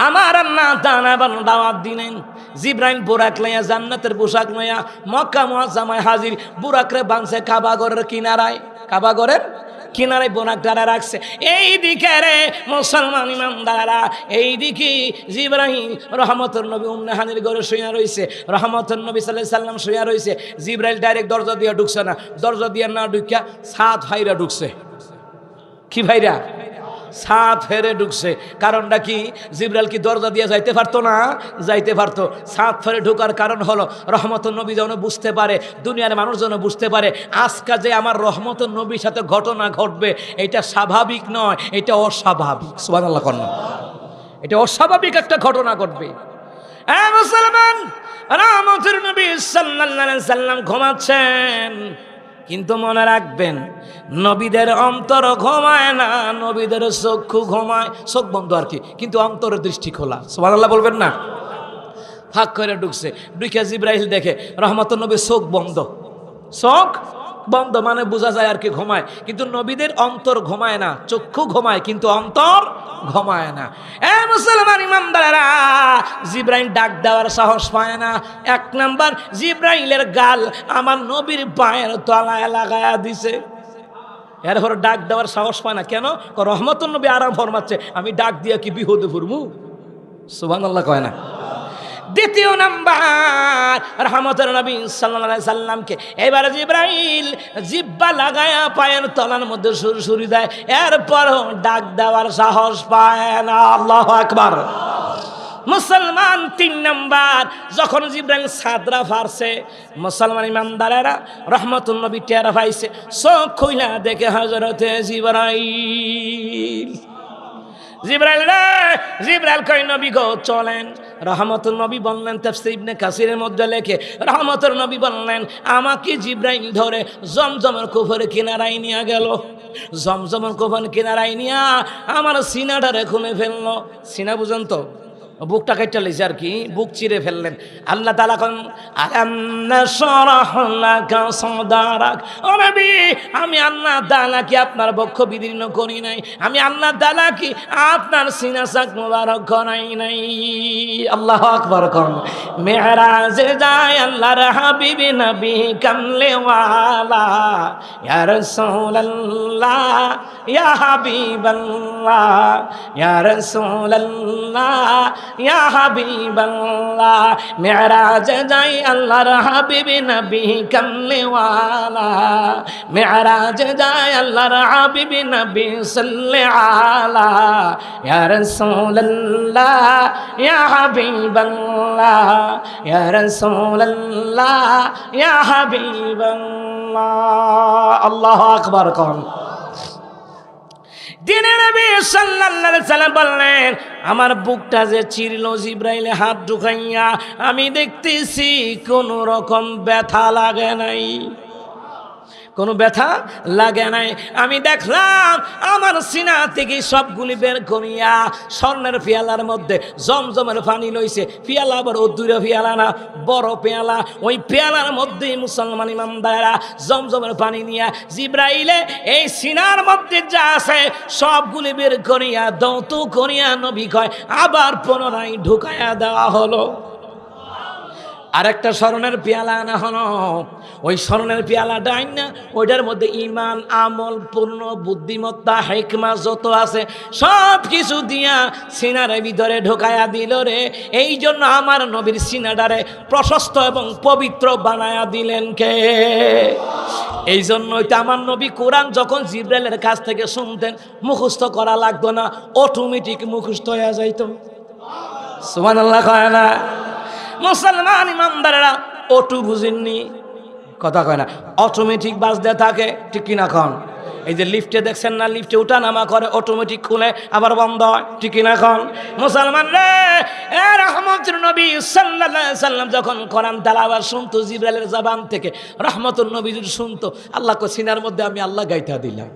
আমার আল্লাহ তাআলা দাওয়াত দিলেন। জিবরাইল বুরাক লইয়া জান্নাতের পোশাক লইয়া মক্কা মুআজ্জামায় হাজির। বুরাকরে বানছে কাবা ঘরের কিনারায়, কাবা ঘরের কিনারে বোনাকটারা রাখছে। এই দিকে রে মুসলমান ইমানদারেরা, এই দিকে জিবরাইল রহমতুল নবী উম্মে হানির ঘরে শুয়ে রইছে, রহমতুল নবী সাল্লাল্লাহু আলাইহি সাল্লাম শুয়ে রইছে। জিবরাইল ডাইরেক্ট দরজা দিয়ে ঢুকছে না, দরজা দিয়ে না ঢুকিয়া সাত ভাইরা ঢুকছে। কি ভাইরা? সাত ফেরে ঢুকছে। কারণটা কি? জিবরাইল কি দরজা দিয়ে যাইতে পারতো না? যাইতে পারতো। সাত ফেরে ঢোকার কারণ হলো রহমতুল নবী যেন বুঝতে পারে, দুনিয়ার মানুষ যেন বুঝতে পারে আজকে যে আমার রহমতুল নবীর সাথে ঘটনা ঘটবে এটা স্বাভাবিক নয়, এটা অস্বাভাবিক। সুবহানাল্লাহ কন্যা, এটা অস্বাভাবিক একটা ঘটনা ঘটবে। মুসলমান, রহমতুল নবী সাল্লাল্লাহু আলাইহি সাল্লাম ঘুমাচ্ছেন, কিন্তু মনে রাখবেন নবীদের অন্তর ঘুমায় না, নবীদের চক্ষু ঘুমায়, চোখ বন্ধ আর কি, কিন্তু অন্তরের দৃষ্টি খোলা। সুবহানাল্লাহ বলবেন না? ফাঁক করে ঢুকছে, ঢুকে জিবরাইল দেখে রহমতুল নবীর চোখ বন্ধ, চোখ বন্ধ মানে বোঝা যায় আর কি ঘুমায়, কিন্তু নবীদের অন্তর ঘুমায় না, চক্ষু ঘুমায় কিন্তু অন্তর ঘুমায় না। মুসলমান ইমানদারেরা, জিবরাইল ডাক দেওয়ার সাহস পায় না। এক নাম্বার, জিবরাইলের গাল আমার নবীর পায়ের তলায় লাগায়া দিছে, এরপর ডাক দেওয়ার সাহস পায় না। কেন? রহমতুল নবী আরাম ফরমাচ্ছে, আমি ডাক দিয়া কি বিপদে পড়মু? সুবহানাল্লাহ কয় না? দ্বিতীয় নাম্বার, রহমতুল নবী সাল্লাল্লাহু আলাইহি সাল্লামকে এবারে জিবরাইল জিব্বা লাগায়া পায়ের তলার মধ্যে সুরসুরি দেয়, এরপরও ডাক দেওয়ার সাহস পায় না। আল্লাহু আকবার। মুসলমান, তিন নাম্বার, যখন জিবরাইল সাদরা ফারছে, মুসলমান ইমানদারেরা রহমতুল নবী টের পাইছে, চোখ খুইলা দেখে হযরতে জিবরাইল। জিবরাইল রে, জিবরাইল কই নবী গো চলেন। রহমতুল নবী বললেন, তাফসীর ইবনে কাসিরের মধ্যে লেখে, রহমতুল নবী বললেন আমাকে জিবরাইল ধরে জমজমের কুফের কিনারায় নিয়ে গেল, জমজমের কুফের কিনারায় নিয়ে আমার সিনাটারে খুলে ফেললো। সিনা বুঝেন তো, বুকটা কেটে লেছে আর কি, বুক চিরে ফেললেন। আল্লাহ তাআলা কোন আলাম নাশরাহ লাকা সাদরাক, ও নবী আমি আল্লাহ তাআলা কি আপনার বক্ষ বিদীর্ণ করি নাই, আমি আল্লাহ তাআলা কি আপনার সিনা শাক মোবারক করাই নাই। আল্লাহু আকবার। কোন মেরাজে যায় আল্লাহর হাবিব নবী কামলে ওয়ালা, ইয়া রাসূলুল্লাহ ইয়া হাবিবাল্লাহ, ইয়া রাসূলুল্লাহ ইয়া হাবিবাল্লাহ। মেরাজ যাই আল্লাহর হাবিব নবী কামলে ওয়ালা, মেরাজ যাই আল্লাহর হাবিব নবী সাল্লাল্লাহু আলা, ইয়া রাসূলুল্লাহ ইয়া হাবিবাল্লাহ, ইয়া রাসূলুল্লাহ ইয়া হাবিবাল্লাহ। আল্লাহু আকবার। কোন দিনে নবী সাল্লাল্লাহু আলাইহি সাল্লাম বললেন আমার বুকটা যে চিরল জিবরাইলে হাত ঢুকাইয়া, আমি দেখতেছি কোনো রকম ব্যথা লাগে নাই, কোনো ব্যথা লাগে নাই। আমি দেখলাম আমার সিনা থেকে সবগুলি বের করিয়া স্বর্ণের পেয়ালার মধ্যে জমজমের পানি লইছে। পেয়ালা আবার অদূরে পেয়ালা না, বড় পেয়ালা। ওই পেয়ালার মধ্যে মুসলমান ইমানদারেরা জমজমের পানি নিয়া জিবরাইলে এই সিনার মধ্যে যা আছে সবগুলি বের করিয়া দৌত করিয়া নবী কয় আবার পুনরায় ঢুকাইয়া দেওয়া হলো। আরেকটা স্মরণের পেয়ালা আনা হলো, ওই স্মরণের পেয়ালাটা আইনা ওইটার মধ্যে ইমান, আমল, পূর্ণ বুদ্ধিমত্তা, হিকমা যত আছে সব কিছু দিয়া সিনার ভিতরে ঢোকায়া দিল রে। এই জন্য আমার নবীর সিনাটারে প্রশস্ত এবং পবিত্র বানায়া দিলেন কে? এই জন্যই তো আমার নবী কোরআন যখন জিবরাইলের কাছ থেকে শুনতেন মুখস্থ করা লাগতো না, অটোমেটিক মুখস্থ হয়ে যাইতো। সুবহানাল্লাহ কয় না? মুসলমান ইমানদারেরা অটো বুঝেননি, কথা কয় না, অটোমেটিক বাজতে থাকে, ঠিক কিনা কন? এই যে লিফটে দেখছেন না, লিফটে উঠা নামা করে, অটোমেটিক খুলে আবার বন্ধ হয়, ঠিক কিনা কন? মুসলমান রে, রহমতুল নবী সাল্লাল্লাহু আলাইহি সাল্লাম যখন কোরআন তেলাওয়াত শুনতো জিবরাইলের জবান থেকে, রহমতুল নবী শুনতো, আল্লাহ কো সিনার মধ্যে আমি আল্লাহ গাইতা দিলাম।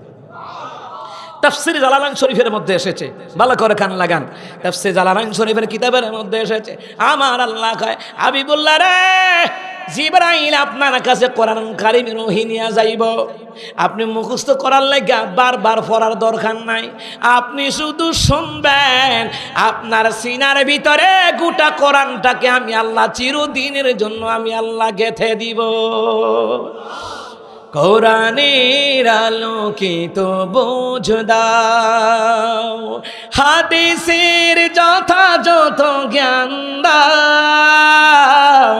তাফসীর জালালাইন শরীফের মধ্যে এসেছে, ভালো করে কান লাগান, তাফসীর জালালাইন শরীফের কিতাবের মধ্যে এসেছে, আমার আল্লাহ কয় হাবিবুল্লাহ রে, জিবরাইল আপনার কাছে কোরআন কারীম ওহী নিয়া যাইব, আপনি মুখস্থ করার লাগা বারবার পড়ার দরকার নাই, আপনি শুধু শুনবেন, আপনার সিনার ভিতরে গোটা কোরআনটাকে আমি আল্লাহ চিরদিনের জন্য আমি আল্লাহ গেঁথে দিব। কোরআনের আলোকিত বোঝ দাও, হাদিসের যথাযথ জ্ঞান দাও,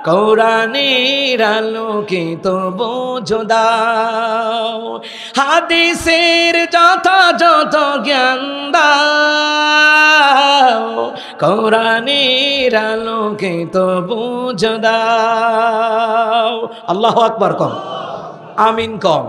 কোরআনের আলোকিত বোঝ দাও, হাদিসের যথাযথ জ্ঞান দাও, কোরআনের আলোকিত বোঝ দাও। আল্লাহু আকবার কম, আমিন কম।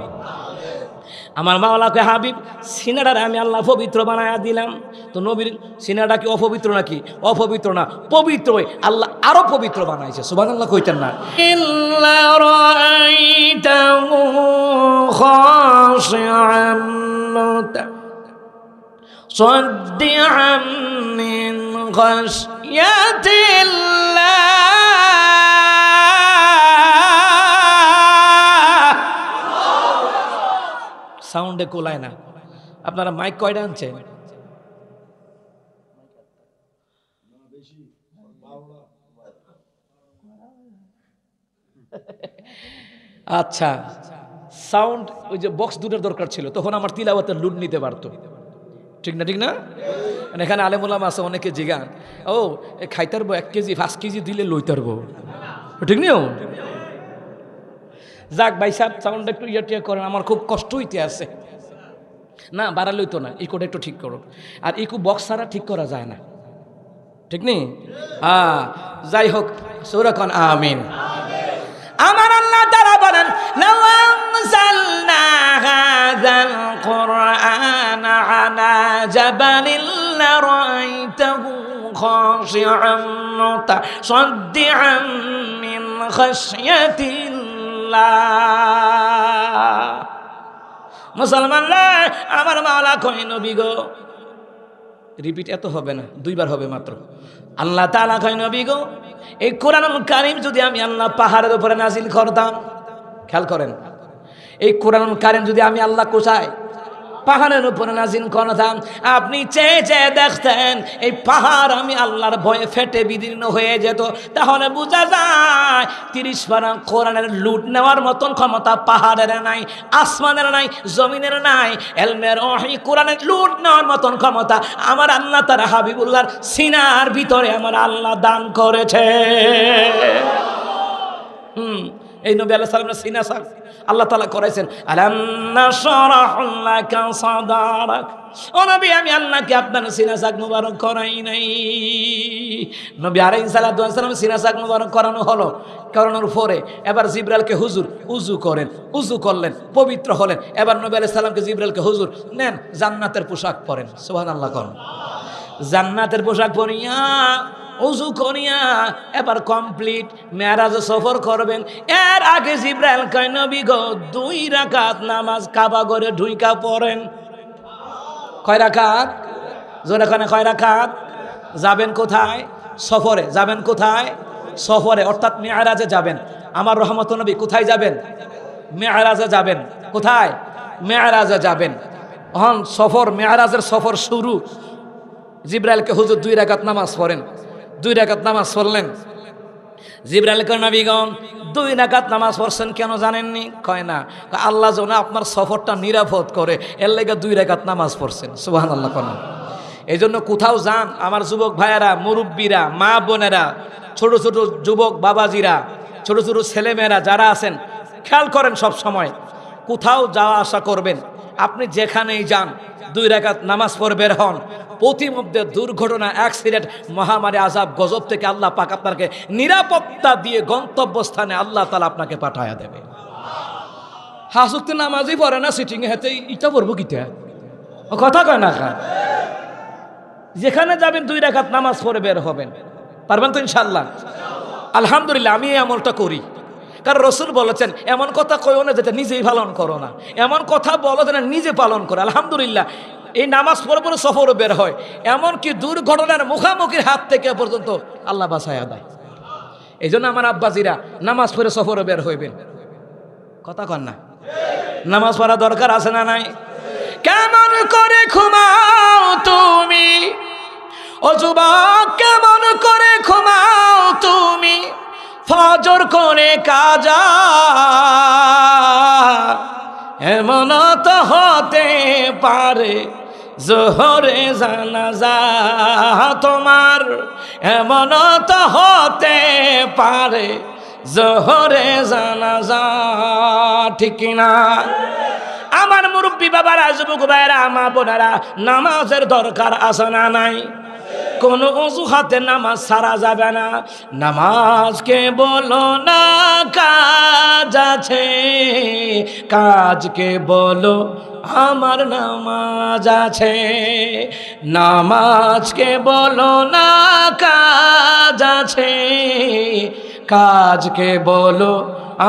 আমার মাওলাকে হাবিব সিনাটারে আমি আল্লাহ পবিত্র বানায়া দিলাম। তো নবীর সিনাটা কি অপবিত্র নাকি? অপবিত্র না, পবিত্র। আল্লাহ আরো পবিত্র বানাইছে, সুবহানাল্লাহ কইতেন না? ইল্লা রাআইতাহু খাশিআন মুতাসাদ্দিআন মিন খাশিয়াতিল্লাহ। সাউন্ডে কোলায় না। আপনারা মাইক কয়টা আনছেন? আচ্ছা, সাউন্ড ওই যে বক্স দুটোর দরকার ছিল, তখন আমার তিলাওয়াতের লুট নিতে পারতো। ঠিক না? ঠিক না? এখানে আলেম ওলামা আছে, অনেকে জিগান, ও খাইতারবো 1 কেজি 5 কেজি দিলে লইতারবো। ঠিক নিও? যাক ভাই সাহেব, সাউন্ডটা একটু ইয়ে করেন, আমার খুব কষ্ট হইতে আছে। না বাড়ালেই তো না, ইকোটা একটু ঠিক করো। আর ইকো বক্স ছাড়া ঠিক করা যায় না, ঠিক নেই? যাই হোক, সূরা আমিন। আমার আল্লাহ তাআলা বলেন, লাউ আনজালনা হাযাল কুরআন আলা জাবালিন লারাআইতাহু খাশিআন মুতাসাদ্দিআন মিন খাশিয়াতিল্লাহ। মুসলমানরা, আমার মাওলা কয় নবী গো, রিপিট এত হবে না, 2 বার হবে মাত্র। আল্লাহ তাআলা কয় নবী গো, এই কোরআনুল কারীম যদি আমি আল্লাহ পাহাড়ের উপরে নাজিল করতাম, খেয়াল করেন, এই কোরআনুল কারীম যদি আমি আল্লাহ কোথায় পাহাড়ের উপরে নাজিল করতাম, আপনি চেয়ে চেয়ে দেখতেন এই পাহাড় আমি আল্লাহর ভয়ে ফেটে বিদীর্ণ হয়ে যেত। তাহলে বোঝা যায় 30 পারা কোরআনের লুট নেওয়ার মতন ক্ষমতা পাহাড়ের নাই, আসমানের নাই, জমিনের নাই। এলমের ওহী কোরআনের লুট নেওয়ার মতন ক্ষমতা আমার আল্লাহ তার হাবিবুল্লাহর সিনার ভিতরে আমার আল্লাহ দান করেছে। এই নবী আলাইহিস সালামের সিনা সাক আল্লাহ তাআলা করেছেন। আলাম নাশরাহু লাকা সাদরাক, ও নবী আমি আল্লাহকে আপনার সিনা সাক মুবারক করাই নাই। নবী আলাইহিস সালাতু ওয়াস সালাম সিনা সাক মুবারক করানো হলো, করানোর পরে এবার জিবরাইলকে হুজুর উযু করেন, উযু করলেন, পবিত্র হলেন। এবার নবী আলাইহিস সালামকে জিবরাইলকে হুজুর নেন জান্নাতের পোশাক পরেন, সুবহানাল্লাহ কোন জান্নাতের পোশাক পরিয়া উযু করিয়া এবার কমপ্লিট মেরাজে সফর করবেন। এর আগে জিবরাইল কয় নবী গো 2 রাকাত নামাজ কাবা ঘরে ঢুইকা পড়েন। কয় রাকাত? জোরে কানে কয় রাকাত? যাবেন কোথায়? সফরে। যাবেন কোথায়? সফরে, অর্থাৎ মেরাজে যাবেন। আমার রহমত নবী কোথায় যাবেন? মেরাজে যাবেন। কোথায়? মেরাজে যাবেন। হন সফর, মেরাজের সফর শুরু। জিবরাইলকে হুজুর 2 রাকাত নামাজ পড়েন। 2 রাকাত নামাজ পড়লেন। জিবরাইল কয় নবীগণ 2 রাকাত নামাজ পড়ছেন কেন জানেননি? কয় না, আল্লাহ যেন আপনার সফরটা নিরাপদ করে এর লেগে 2 রাকাত নামাজ পড়ছেন, সুবহানাল্লাহ কোন। এই জন্য কোথাও যান আমার যুবক ভাইয়েরা, মুরব্বীরা, মা বোনেরা, ছোট ছোট যুবক বাবাজিরা, ছোট ছোট ছেলেমেয়েরা যারা আছেন, খেয়াল করেন সব সময় কোথাও যাওয়া আসা করবেন, আপনি যেখানেই যান 2 রাকাত নামাজ পড়ে বের হন। প্রতিমধ্যে দুর্ঘটনা, অ্যাক্সিডেন্ট, মহামারী, আযাব, গজব থেকে আল্লাহ পাক আপনাকে নিরাপত্তা দিয়ে গন্তব্যস্থানে আল্লাহ তাআলা আপনাকে পাঠায়া দেবে। হাসুকতে নামাজই পড়ে না, সিটিং এ হেতে ইটা পড়বো কিটা? কথা কয় না। যেখানে যাবেন 2 রাকাত নামাজ পড়ে বের হবেন। পারবেন তো ইনশাআল্লাহ? আলহামদুলিল্লাহ, আমি এই আমলটা করি। কারণ রাসূল বলেছেন এমন কথা কইও না যেটা নিজেই পালন করো না, এমন কথা বলো যেটা নিজে পালন করো। আলহামদুলিল্লাহ, এই নামাজ পড়ে পড়ে সফরও বের হয়, এমনকি দুর্ঘটনার মুখামুখির হাত থেকে পর্যন্ত আল্লাহ বাঁচায়া দেয়। এই জন্য আমার আব্বাজিরা নামাজ পড়ে সফরে বের হইবেন। কথা কন না? নামাজ পড়া দরকার আছে না নাই? কেমন করে ঘুমাও তুমি ও যুবক, কেমন করে ঘুমাও তুমি ফজর করে কাজা, এমন তো হতে পারে জোহরে জানাজা তোমার, এমন তো হতে পারে জোহরে জানাজা, ঠিক কিনা? আমার মুরব্বী বাবারা, যুবক ভাইরা, মা বোনেরা, নামাজের দরকার আছে না নাই? কোন অজুহাতে নামাজ ছাড়া যাবে না। নামাজকে বলো না কাজ আছে, কাজকে বলো আমার নামাজ আছে। নামাজকে বলো না কাজ আছে, কাজকে বলো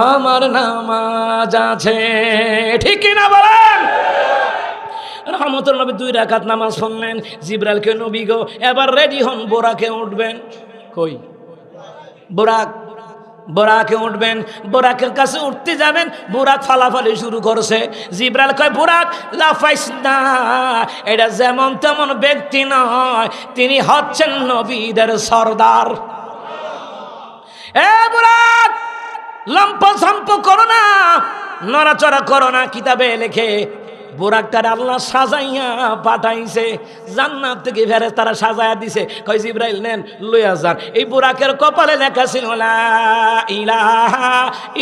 আমার নামাজ আছে, ঠিক কিনা বলেন? রহমতুল নবী 2 রাকাত নামাজ পড়লেন। জিবরাইলকে নবী গো এবার রেডি হন, বোরাকে উঠবেন। কই বোরাকে উঠবেন। বোরাকের কাছে উঠতে যাবেন, বোরাক ফালাফালি শুরু করছে। জিবরাইল কয় বোরাক লাফাইস না, এটা যেমন তেমন ব্যক্তি নয়, তিনি হচ্ছেন নবীদের সর্দার। এ বোরাক লম্প সম্প করো না, নড়াচড়া করো না। কিতাবে লেখে বোরাকটার আল্লাহ সাজাইয়া পাঠাইছে, জান্নাত থেকে ফেরেশতারা সাজায়া দিছে। কই জিবরাইল নেন লইয়া যান। এই বোরাকের কপালে লেখা ছিল লা ইলাহা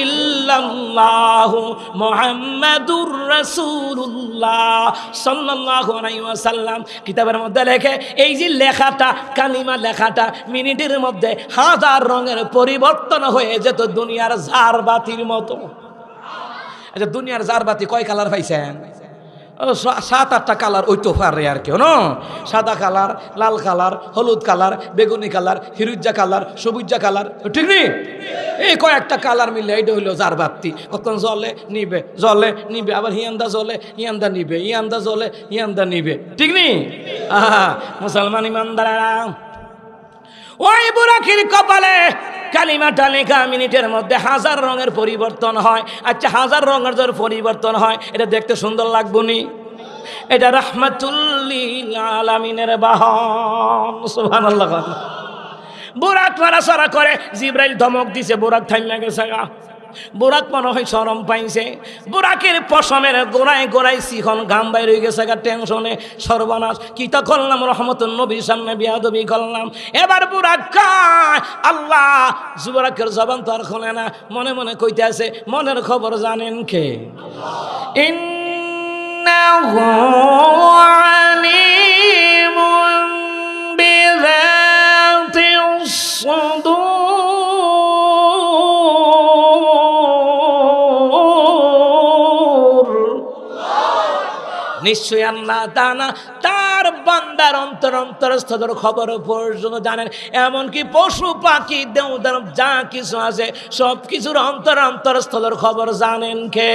ইল্লাল্লাহু মুহাম্মাদুর রাসূলুল্লাহ সাল্লাল্লাহু আলাইহি ওয়াসাল্লাম। কিতাবের মধ্যে লেখে এই যে লেখাটা, কালিমা লেখাটা মিনিটের মধ্যে 1000 রঙের পরিবর্তন হয়ে যেত দুনিয়ার ঝাড়বাতির মতো। আচ্ছা, দুনিয়ার ঝাড়বাতি কয় কালার পাইছেন? 7-8টা কালার, ওই তো পারে আর কেউ না। সাদা কালার, লাল কালার, হলুদ কালার, বেগুনি কালার, ফিরুজা কালার, সবুজা কালার, ঠিক নেই? এই কয়েকটা কালার মিলে এইটা হইলো ঝাড়বাতি। কখন জ্বলে নিবে, জ্বলে নিবে, আবার হিয়ান্দা জ্বলে হিয়ান্দা নিবে, হিয়ান্দা জ্বলে হিয়ান্দা নিবে, ঠিক নেই? মুসলমান ইমানদারেরা, ওই বুরাকির কপালে কালিমাটা লেখা মিনিটের মধ্যে 1000 রঙের পরিবর্তন হয়। আচ্ছা, 1000 রঙের যদি পরিবর্তন হয়, এটা দেখতে সুন্দর লাগবো নি? এটা রাহমাতুল লিল আলামিনের বাহন। সুবহানাল্লাহ। বুরাক নড়াচড়া করে, জিবরাইল ধমক দিছে, বুরাক থাইমা গেছে। বুরাক মনে হয় শরম পাইছে। বুরাকের পশমের গোড়ায় গোড়ায় শিখন ঘাম বাইর হয়ে গেছে, টেনশনে সর্বনাশ। কিতা করলাম, রহমতুল নবীর সামনে বিয়াদবি করলাম। এবার বুরাক কায় আল্লাহ, বুরাকের জবান তো আর খোলে না, মনে মনে কইতে আছে, মনের খবর জানেন কে? ইন্নাহু আলিমুন বিযাতিস সুদূর। নিশ্চয় আল্লাহ তাআলা তার বান্দার অন্তর অন্তরস্থদের খবর পর্যন্ত জানেন। এমনকি পশু পাখি দেবদানব যা কিছু আছে সব কিছুর অন্তর অন্তরস্থদের খবর জানেন কে?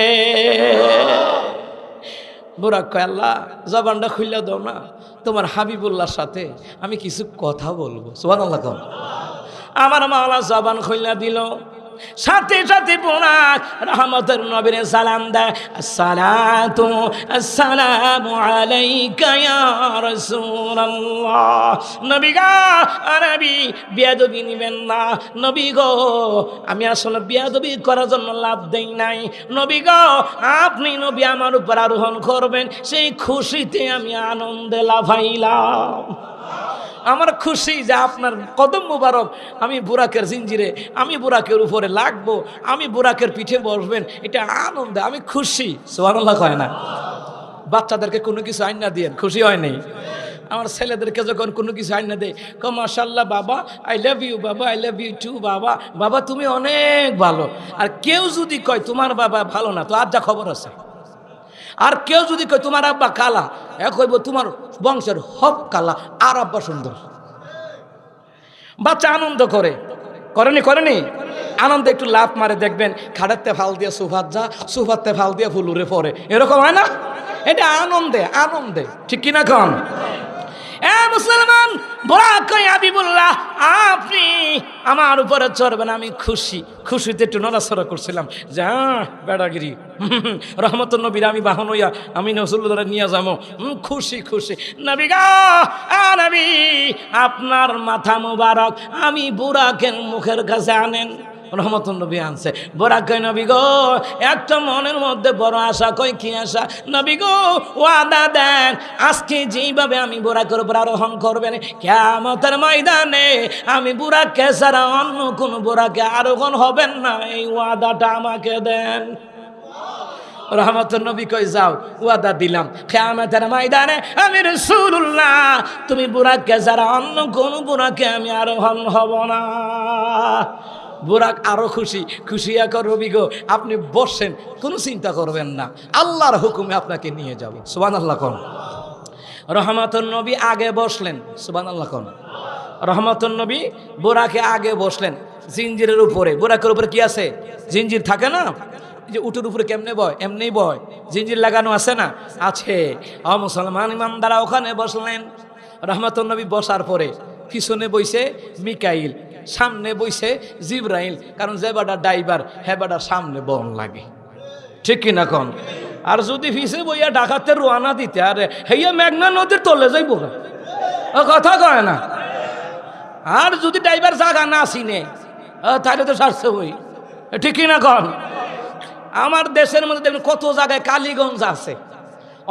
বুরাক কয় আল্লাহ, জবানটা খুইলা দাও না, তোমার হাবিবুল্লাহর সাথে আমি কিছু কথা বলবো। সুবহানাল্লাহ। আমার মাওলা জবান খুইলা দিল। সাথে সাথে বুরাক রহমতের নবীরে সালাম দেয়, আসসালাতু আসসালামু আলাইকা ইয়া রাসূলুল্লাহ। নবী গো, নবী বিয়াদবি নিবেন না। নবী গো, আমি আসলে বিয়াদবি করার জন্য লাভ দেই নাই। নবী গো, আপনি নবী আমার উপর আরোহণ করবেন, সেই খুশিতে আমি আনন্দে লাফাইলাম। আমার খুশি যে আপনার কদম মুবারক, আমি বুরাকের জিঞ্জিরে, আমি বুরাকের উপরে লাগবো, আমি বুরাকের পিঠে বসবেন, এটা আনন্দে আমি খুশি। সুবহানাল্লাহ কয় না? বাচ্চাদেরকে কোনো কিছু আইনা দিয়েন, খুশি হয় নাই? আমার ছেলেদেরকে যখন কোনো কিছু আইনা দেয়, কো মাশাআল্লাহ বাবা, আই লাভ ইউ বাবা, আই লাভ ইউ টু বাবা, বাবা তুমি অনেক ভালো। আর কেউ যদি কয় তোমার বাবা ভালো না, তো আর যা খবর আছে। আর কেউ যদি কয় তোমার আব্বা কালা, কইব তোমার বংশের হক কালা, আর আব্বা সুন্দর। বাচ্চা আনন্দ করে, করেনি? আনন্দে একটু লাফ মারে, দেখবেন খাড়াতে ফাল দিয়ে সোফাত যা, সোফাতে ফাল দিয়ে ফুলুরে পরে, এরকম হয় না? এটা আনন্দে, ঠিক কিনা কন? মুসলমান, বুরাক কয় হাবিবুল্লাহ, আপনি আমার উপরে চড়বেন, আমি খুশিতে একটু নড়াচড়া করছিলাম, যা বেড়াগিরি রহমতুল নবীর আমি বাহন হইয়া আমি রাসূলুল্লাহ নিয়ে যাবো, খুশি। নবী গো, নবী আপনার মাথা মুবারক আমি বুরাকের মুখের কাছে আনেন। রহমতুল নবী আনছে। বোরাক কই নবী গো একটা মনের মধ্যে বড় আশা, কই কি আশা? নবী গো ওয়াদা দেন আজকে যেইভাবে আমি বোরাকের উপর আরোহণ করবেন, কিয়ামতের ময়দানে আমি বুরাককে ছাড়া অন্য কোন বুরাকে আরোহণ হবেন না, এই ওয়াদাটা আমাকে দেন। রহমতুল নবী কই যাও, ওয়াদা দিলাম কিয়ামতের ময়দানে আমি রাসূলুল্লাহ তুমি বুরাককে ছাড়া অন্য কোন বুরাকে আমি আরোহণ হব না। বুরাক আরো খুশি, খুশি এখন রবি গো আপনি বসেন, কোনো চিন্তা করবেন না, আল্লাহর হুকুমে আপনাকে নিয়ে যাব। সুবহানাল্লাহ কোন। রহমতুল নবী আগে বসলেন, সুবহানাল্লাহ কোন। রহমতুল নবী বুরাকে আগে বসলেন জিঞ্জিরের উপরে। বুরাকের উপরে কি আছে? জিঞ্জির থাকে না, যে উটের উপরে কেমনে বয় এমনি বয়, জিঞ্জির লাগানো আছে না? আছে। মুসলমান ইমামদারা ওখানে বসলেন। রহমতুল নবী বসার পরে পিছনে বইছে মিকাইল, সামনে বইছে জিবরাইল, কারণ যে বাডা ড্রাইভার হে বাডার সামনে বন লাগে, ঠিক কিনা কন? আর যদি পিছে বইয়া ডাকাতে রোয়ানা দিতে আরে হেয়া মেঘনা নদীর তলে যাইব, কথা কয় না। আর যদি ড্রাইভার জায়গা না চিনে তাহলে তো সারছে বই, ঠিক কিনা কন? আমার দেশের মধ্যে দেখবেন কত জায়গায় কালীগঞ্জ আছে,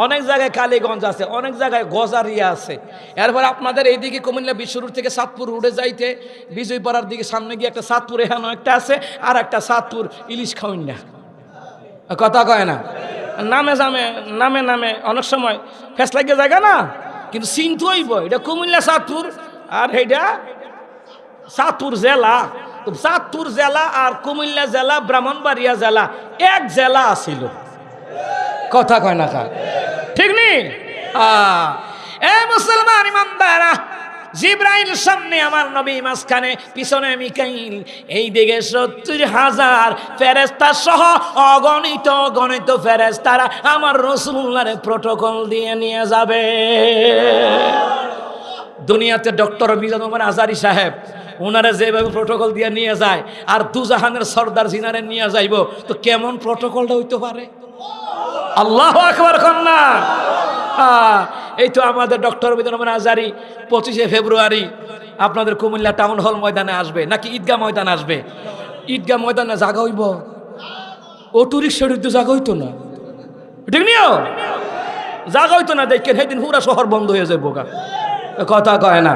অনেক জায়গায় কালীগঞ্জ আছে, অনেক জায়গায় গজারিয়া আছে। এরপর আপনাদের এইদিকে কুমিল্লা বিশ্ব রোড থেকে সাতপুর রোডে যাইতে বিজয়পাড়ার দিকে সামনে গিয়ে একটা সাতপুর এখানে একটা আছে, আর একটা সাতপুর ইলিশ খাওয়াইনা, কথা কয় না। নামে জামে নামে নামে অনেক সময় ফেস লাগিয়ে জায়গা না, কিন্তু চিনতে হইব এটা কুমিল্লা সাতপুর আর এইটা সাতপুর জেলা। তো চাঁদপুর জেলা আর কুমিল্লা জেলা ব্রাহ্মণবাড়িয়া জেলা এক জেলা আছিল, কথা কয় না কা, ঠিক নেই? এ মুসলমান ইমানদারা, জিবরাইল সামনে আমার নবী মাঝখানে, পিছনে মিকাইল, এই দিকে ৭০,০০০ ফেরেশতা সহ অগণিত গণিত ফেরেশতারা আমার রাসূলুল্লাহর প্রটোকল দিয়ে নিয়ে যাবে। দুনিয়াতে ডক্টর মিজানুর রহমান আজারি সাহেব ওনারা যেভাবে প্রটোকল দিয়ে নিয়ে যায়, আর দুজাহানের সর্দার জিনারে নিয়ে যাইব, তো কেমন প্রটোকলটা হইতে পারে? আল্লাহু আকবার কন্যা। এই তো আমাদের ডক্টর মিজানুর রহমান আজারি 25শে ফেব্রুয়ারি আপনাদের কুমিল্লা টাউন হল ময়দানে আসবে, নাকি ঈদগাহ ময়দানে আসবে? ঈদগাহ ময়দানে জাগা হইব, অটো রিক্সার জাগা হইতো না, ঠিক নিও, জাগা হইতো না। দেখেন সেদিন পুরা শহর বন্ধ হয়ে যাবো, কথা কয় না।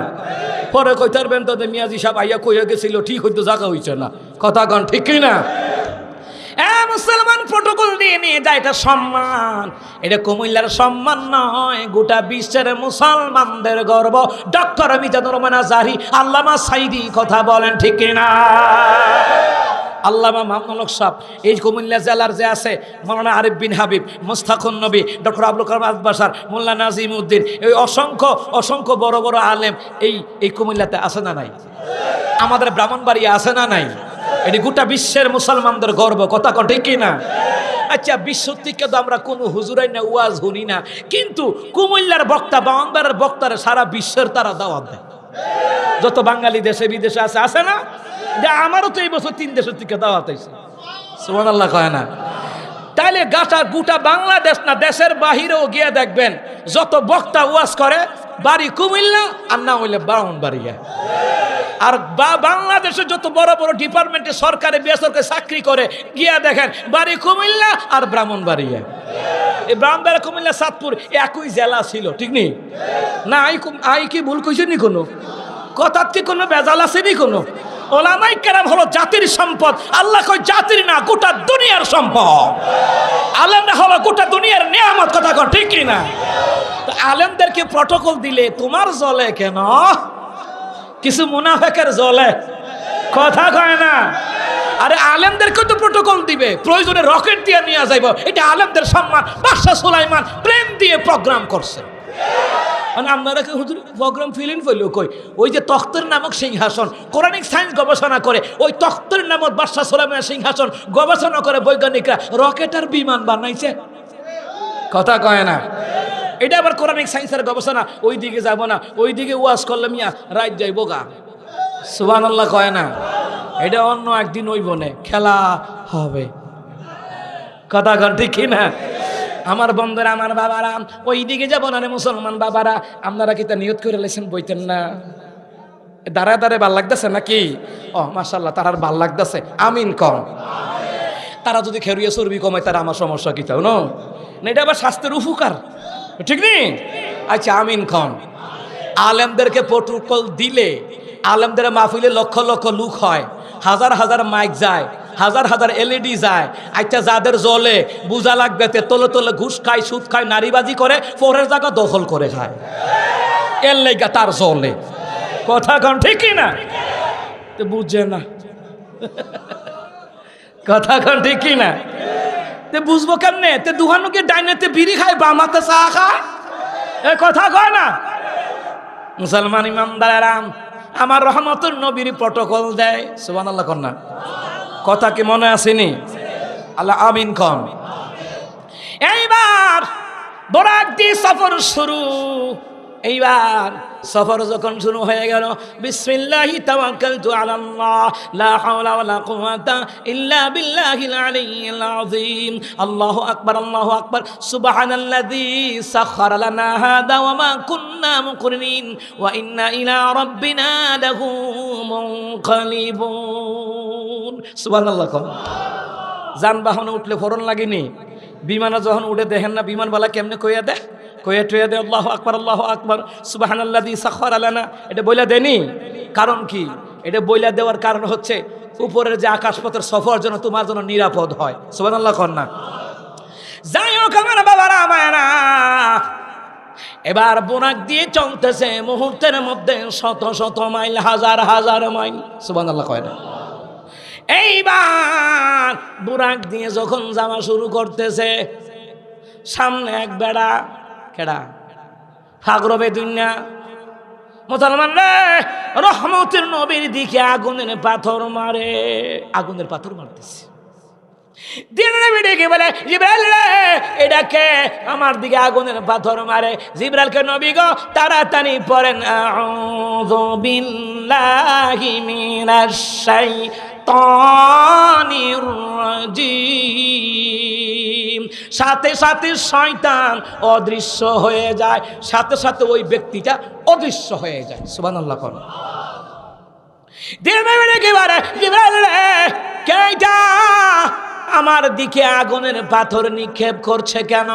পরে কইতে পারবেন তো মিয়াজি সাহেব আইয়া কইয়া গেছিল, ঠিক হইতো, জায়গা হইছে না, কথা কন, ঠিক কিনা? মুসলমান প্রটোকল দিয়ে নিয়ে যায়, এটা সম্মান, এটা কুমিল্লার সম্মান নয়, গোটা বিশ্বের মুসলমানদের গর্ব। ডক্টর মিজানুর রহমান আজারি, আল্লামা সাইদি, কথা বলেন ঠিক কিনা? আল্লামা মামুনুল হক সাহেব, এই কুমিল্লা জেলার যে আছে মৌলানা আরিফ বিন হাবিব, মুস্তাকুন নবী, ডক্টর আব্দুল কালাম আজবাসার, মোল্লা নাজিম উদ্দিন, এই অসংখ্য অসংখ্য বড় বড় আলেম এই কুমিল্লাতে আছে না নাই? আমাদের ব্রাহ্মণবাড়িয়া আছে না নাই? এটি গোটা বিশ্বের মুসলমানদের গর্ব, কথা কন ঠিক কিনা? আচ্ছা, বিশ্ব থেকে তো আমরা কোনো হুজুরাই না ওয়াজ শুনি না, কিন্তু কুমিল্লার বক্তা ব্রাহ্মণবাড়িয়ার বক্তারা সারা বিশ্বের তারা দাওয়াত দেয়। যত বাঙালি দেশে বিদেশে আছে, আছে না? যে আমারও তো এই বছর 3 দেশের থেকে দাওয়াত হয়েছে, সুবহানাল্লাহ কয় না? তাইলে গোটা বাংলাদেশ না, দেশের বাহিরেও গিয়ে দেখবেন যত বক্তা ওয়াজ করে বাড়ি কুমিল্লা আর না হইলে ব্রাহ্মণবাড়িয়া। আর বাংলাদেশে যত বড় বড় ডিপার্টমেন্টে সরকারি বেসরকারি চাকরি করে গিয়া দেখেন বাড়ি কুমিল্লা আর ব্রাহ্মণবাড়িয়া। এই ব্রাহ্মণবাড়িয়া কুমিল্লা চাঁদপুর একই জেলা ছিল, ঠিক নেই না? আই কি ভুল কইছে নি? কোনো কথার কি কোনো বেজাল আছে নি? কোনো ওলামাই কেরাম হলো জাতির সম্পদ। আল্লাহ কয় জাতির না, গোটা দুনিয়ার সম্পদ। আলেমরা হলো গোটা দুনিয়ার নিয়ামত, কথা কয় ঠিক কিনা? তো আলেমদেরকে প্রটোকল দিলে তোমার জ্বলে কেন? কিছু মুনাফেকের জ্বলে, কথা কয় না? আরে আলেমদেরকে তো প্রটোকল দিবে, প্রয়োজনে রকেট দিয়ে নিয়ে যাইব, এটা আলেমদের সম্মান। বাদশা সুলাইমান প্লেন দিয়ে প্রোগ্রাম করছে। আপনারা কি হুজুর প্রোগ্রাম ফিলিং ফেলল কই? ওই যে তখ্তের নামক সিংহাসন, কোরআনিক সায়েন্স গবেষণা করে, ওই তখ্তের নামক বাদশা সুলাইমানের সিংহাসন গবেষণা করে বৈজ্ঞানিকরা রকেট আর বিমান বানাইছে, কথা কয় না? এটা আবার কোরআনিক সায়েন্সের গবেষণা। ওই দিকে যাব না, ওই দিকে ওয়াজ করলে মিয়া রাত যাইব গা, সুবহানাল্লাহ কয় না? এটা অন্য একদিন ওই বনে খেলা হবে, কথা কন ঠিক কিনা? আমার বন্ধুরা, আমার বাবারা, ওই দিকে যাব না রে মুসলমান বাবারা। আপনারা কি তা নিয়ত করে লেছেন বইতেন না? দাঁড়ায় দাঁড়ায় ভাল লাগতেছে নাকি? ও মাশাআল্লাহ, তার আর ভাল লাগতেছে, আমিন কম। তারা যদি খেরুয়ে চর্বি কমায় তারা আমার সমস্যা কি চাও না, এটা আবার স্বাস্থ্যের উপকার, ঠিক নেই? আচ্ছা আমিন কম। আলেমদেরকে প্রোটোকল দিলে আলেমদের মাহফিলে লক্ষ লক্ষ লোক হয়, হাজার হাজার মাইক যায়, হাজার হাজার এলইডি যায়। আচ্ছা যাদের জলে বুঝা লাগবে তে তলে তলে ঘুষ খায়, সুদ খায়, নারীবাজি করে, পরের জায়গা দখল করে খায়, এর লেগা তার জলে। কথা কন ঠিক না? তো বুঝছে না, কথা কন ঠিক না? তে বুঝবো কেমনে? তে দুহানুকে ডাইনেতে বিড়ি খায়, বামাতে চা খায়, এ কথা কয় না? মুসলমান ইমানদারেরাম, আমার রহমতুর নবীর প্রটোকল দেয়, সুবহানাল্লাহ কন না? কথা কি মনে আসেনি? আল্লাহ আমিন কন। এইবার বরাক দিয়ে সফর শুরু। এইবার সফর যখন শুরু হয়ে গেল, বিসমিল্লাহি তাওয়াক্কালতু আলাল্লাহ, লা হাওলা ওয়ালা কুওয়াতা ইল্লা বিল্লাহিল আলিয়্যিল আযীম। আল্লাহু আকবার, আল্লাহু আকবার। সুবহানাল্লাযী সাখখারা লানা হাদা ওয়া মা কুন্না মুকরিনিন ওয়া ইন্না ইলা রাব্বিনা লাহু মুনকালিবুন। সুবহানাল্লাহ। যানবাহনে উঠলে ফরন লাগেনি? বিমানে যখন উঠে দেখেন না বিমানবালা কেমনে কইয়া দেয়, কইয়া টইয়া দে আল্লাহু আকবার, আল্লাহু আকবার, সুবহানাল্লাযী সাখখারা লানা। এটা বইলা দেনি? কারণ কি? এটা বইলা দেওয়ার কারণ হচ্ছে উপরের যে আকাশপথের সফর যেন তোমার জন্য নিরাপদ হয়। সুবহানাল্লাহ কন না? যাই হোক আমার বাবারা মায়েরা, এবার বোরাক দিয়ে চলতেছে মুহূর্তের মধ্যে শত শত মাইল, হাজার হাজার মাইল। সুবহানাল্লাহ কয় না? এইবার বুরাক দিয়ে যখন যাওয়া শুরু করতেছে, সামনে এক বেড়া, কেডা? ফাগরবে দুনিয়া। মুসলমান রে, রহমতের নবীর দিকে আগুনের পাথর মারে, আগুনের পাথর মারতেছে। বলে জিবরাইল রে, এটাকে আমার দিকে আগুনের পাথর মারে। জিবরাইলকে নবী গো তাড়াতাড়ি পড়েন, আউযু বিল্লাহি মিনাশ শাইতানির রাজিম। সাথে সাথে শয়তান অদৃশ্য হয়ে যায়, সাথে সাথে ওই ব্যক্তিটা অদৃশ্য হয়ে যায়। সুবহানাল্লাহ কোন আমার দিকে আগুনের পাথর নিক্ষেপ করছে কেন?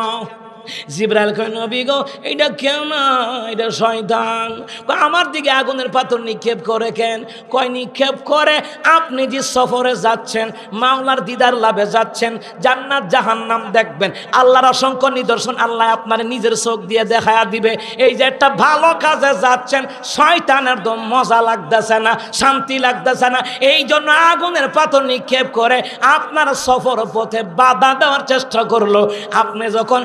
জিবরাইল কয় নবী গো এটা কেউ না, এটা শয়তান। আমার দিকে আগুনের পাথর নিক্ষেপ করে কেন? কয় নিক্ষেপ করে আপনি যে সফরে যাচ্ছেন, মাওলার দিদার লাভে যাচ্ছেন, জান্নাত জাহান্নাম দেখবেন, আল্লাহর অসংখ্য নিদর্শন আল্লাহ আপনার নিজের চোখ দিয়ে দেখায়া দিবে। এই যে একটা ভালো কাজে যাচ্ছেন, শয়তানের দম মজা লাগতেছে না, শান্তি লাগতেছে না, এই জন্য আগুনের পাথর নিক্ষেপ করে আপনার সফর পথে বাধা দেওয়ার চেষ্টা করলো। আপনি যখন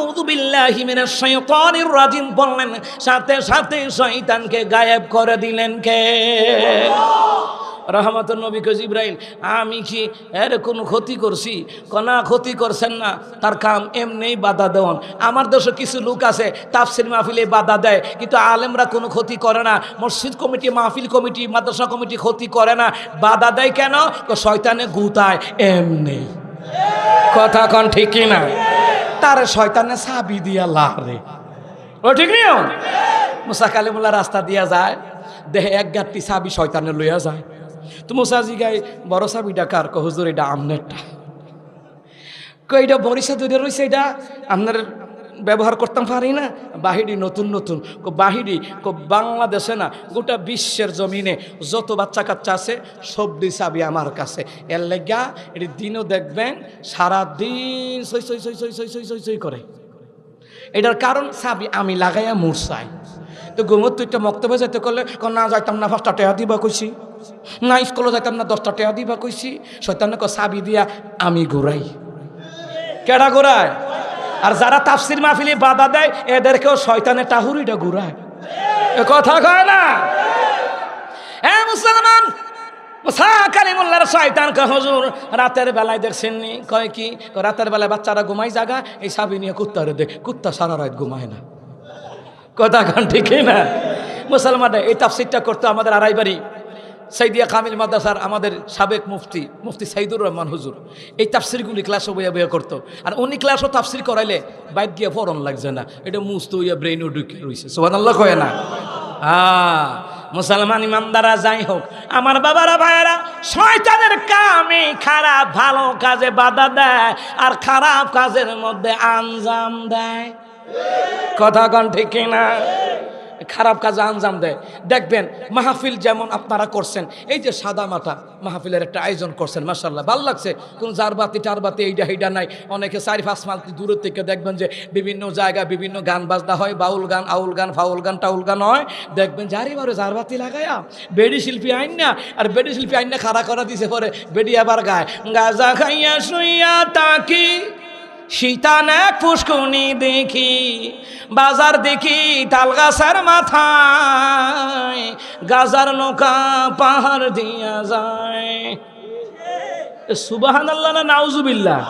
আউযু বিল্লাহি মিনাশ শাইতানির রাজিম বললেন, সাথে সাথে শয়তানকে গায়েব করে দিলেন কে? রহমতুল নবী কে জিবরাইল, আমি কি এর কোনো ক্ষতি করছি? কোনা ক্ষতি করছেন না, তার কাম এমনিই বাধা দেওয়ান। আমার দেশে কিছু লোক আছে তাফসীর মাহফিলে বাধা দেয়, কিন্তু আলেমরা কোনো ক্ষতি করে না। মসজিদ কমিটি, মাহফিল কমিটি, মাদ্রাসা কমিটি ক্ষতি করে না। বাধা দেয় কেন? শয়তানে গুতায় এমনি। কথা কন ঠিক কিনা? তারে শয়তানে চাবি দিয়া লারে, ও ঠিক নিও। মুসা কালিমুল্লাহ রাস্তা দিয়া যায়, দেহে এক গাঁটটি চাবি শয়তানে লইয়া যায়। তো মুসা জিগাই বড় চাবিটা কার? ক হুজুর এটা আমনেরটা। কইটা বরিশা দূরে রয়েছে, এটা আপনার ব্যবহার করতাম পারি না। বাহিরি নতুন নতুন বাহিরি বাংলাদেশে না, গোটা বিশ্বের জমিনে যত বাচ্চা কাচ্চা আছে সবটি চাবি আমার কাছে। এর লেগা এটি দিনও দেখবেন সারাদিন সই সই সই সই সই সই সই সই করে। এটার কারণ চাবি আমি লাগাইয়া মুরসাই। তো গুমত তুই একটা মক্তব্যে যাইতে করলে না যাইতাম না 5টা টাকা দিবা কইছি, না স্কুলে যাইতাম না 10টা টাকা দিবা কইছি। শয়তানে চাবি দিয়া আমি ঘুরাই। কেডা ঘুরায়? আর যারা তাফসীর মাহফিলে বাধা দেয় এদেরকেও শয়তানে টাহুরিটা ঘুরায়। এ কথা কয় না? হ্যাঁ মুসলমান, মুসা কালিমুল্লাহর শয়তান কে হুজুর রাতের বেলায় দেখছেননি? কয় কি? রাতের বেলায় বাচ্চারা ঘুমাই জাগা, এই চাবি নিয়ে কুত্তারে দেখ, কুত্তা সারা রাত ঘুমায় না। কথা কন ঠিক না? মুসলমান এই তাফসীরটা করতো আমাদের আড়াইবাড়ি সাইদিয়া কামিল মাদ্রাসার আমাদের সাবেক মুফতি সাইদুর রহমান হুজুর। এই তাফসিরগুলি ক্লাসও বইয়া বইয়া করতো। আর উনি ক্লাসও তাফসির করাইলে বাইক গিয়ে ফরন লাগছে না, এটা মুস্ত হইয়া ব্রেইনও ঢুকে রয়েছে। সুবহানাল্লাহ কয় না? মুসলমান ইমানদাররা যাই হোক, আমার বাবারা ভাইয়েরা, শয়তানের কামে খারাপ ভালো কাজে বাধা দেয় আর খারাপ কাজের মধ্যে আঞ্জাম দেয়। কথা কন ঠিক কিনা? খারাপ কাজে আঞ্জাম দেয়। দেখবেন মাহফিল যেমন আপনারা করছেন, এই যে সাদা মাটা মাহফিলের একটা আয়োজন করছেন, মাশাআল্লাহ ভালো লাগছে। কোনো জারবাতি টারবাতি এইটা এইটা নাই। অনেকে 4-5 মাইল দূরের থেকে দেখবেন যে বিভিন্ন জায়গায় বিভিন্ন গান বাজনা হয়, বাউল গান, আউল গান, ফাউল গান, টাউল গান হয়। দেখবেন যারে বারে জারবাতি লাগায়া বেডি শিল্পী আইন না, আর বেডি শিল্পী আইন না খাড়া করা দিছে, পরে বেডি আবার গায় গাজা খাইয়া শুইয়া তাকি শীতান এক পুষ্কুনি দেখি, বাজার দেখি তালগাছের মাথায়, গাজার নৌকা পাহাড় দিয়া যায়। সুবহানাল্লাহ না নাউজুবিল্লাহ?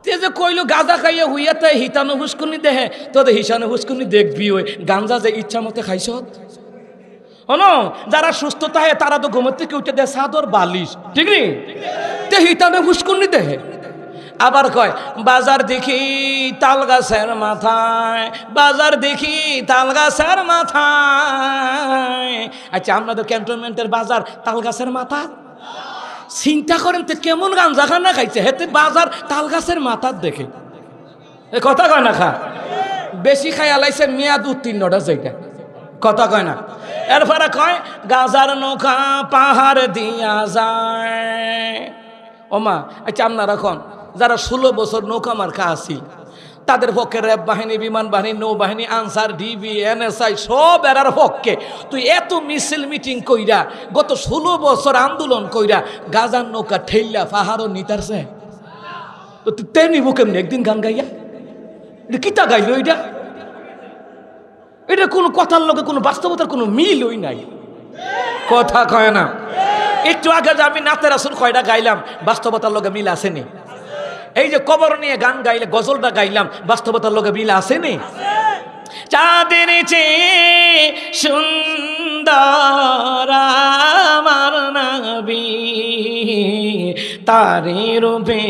তে যে কইলো গাজা খাইয়া হইয়া তাই হিতানো হুস্কুনি দেহে, তোদের হিসানো হুস্কুনি দেখবি ওই গাঞ্জা যে ইচ্ছা মতে খাইছ। হনো যারা সুস্থ থাকে তারা তো ঘুমের থেকে উঠে দেয় চাদর বালিশ, ঠিক নেই? তে হিতানো হুস্কুনি দেহে। আবার কয় বাজার দেখি তাল গাছের মাথায়, বাজার দেখি তাল গাছের মাথায়। আচ্ছা, আমাদের ক্যান্টনমেন্টের বাজার তাল গাছের মাথা। চিন্তা করেন তো কেমন গাঞ্জা খানা খাইছে, হেতে বাজার তাল গাছের মাথার দেখে। এ কথা কয় না? খা বেশি খাই আলাইছে মেয়াদ উত্তীর্ণটা যেটা, কথা কয় না? এরপরে কয় গাজার নৌকা পাহাড় দিয়া যায়। ওমা আচ্ছা, আপনারা এখন যারা 16 বছর নৌকা মার্কা আছি, তাদের পক্ষে র্যাব বাহিনী, বিমান বাহিনী, নৌবাহিনী, আনসার, ডিবি, এনএসআই সব এরার পক্ষে তুই এত মিছিল মিটিং কইরা গত 16 বছর আন্দোলন কইরা গাজার নৌকা ঠেইলা পাহাড়ও নিতারছে, তো তুই তে নিব কেমনি একদিন গান গাইয়া? এটা কিতা গাইল? এটা কোনো কথার লোকে কোনো বাস্তবতার কোনো মিলই নাই। কথা কয় না? একটু আগে যে আমি নাতে রাসূল কয়টা গাইলাম, বাস্তবতার লোকে মিল আসেনি। এই যে কবর নিয়ে গান গাইলে গজলটা গাইলাম, বাস্তবতার লোকে মিল আসেনি। চাঁদের চেয়ে সুন্দর আমার নবী, তারি রূপে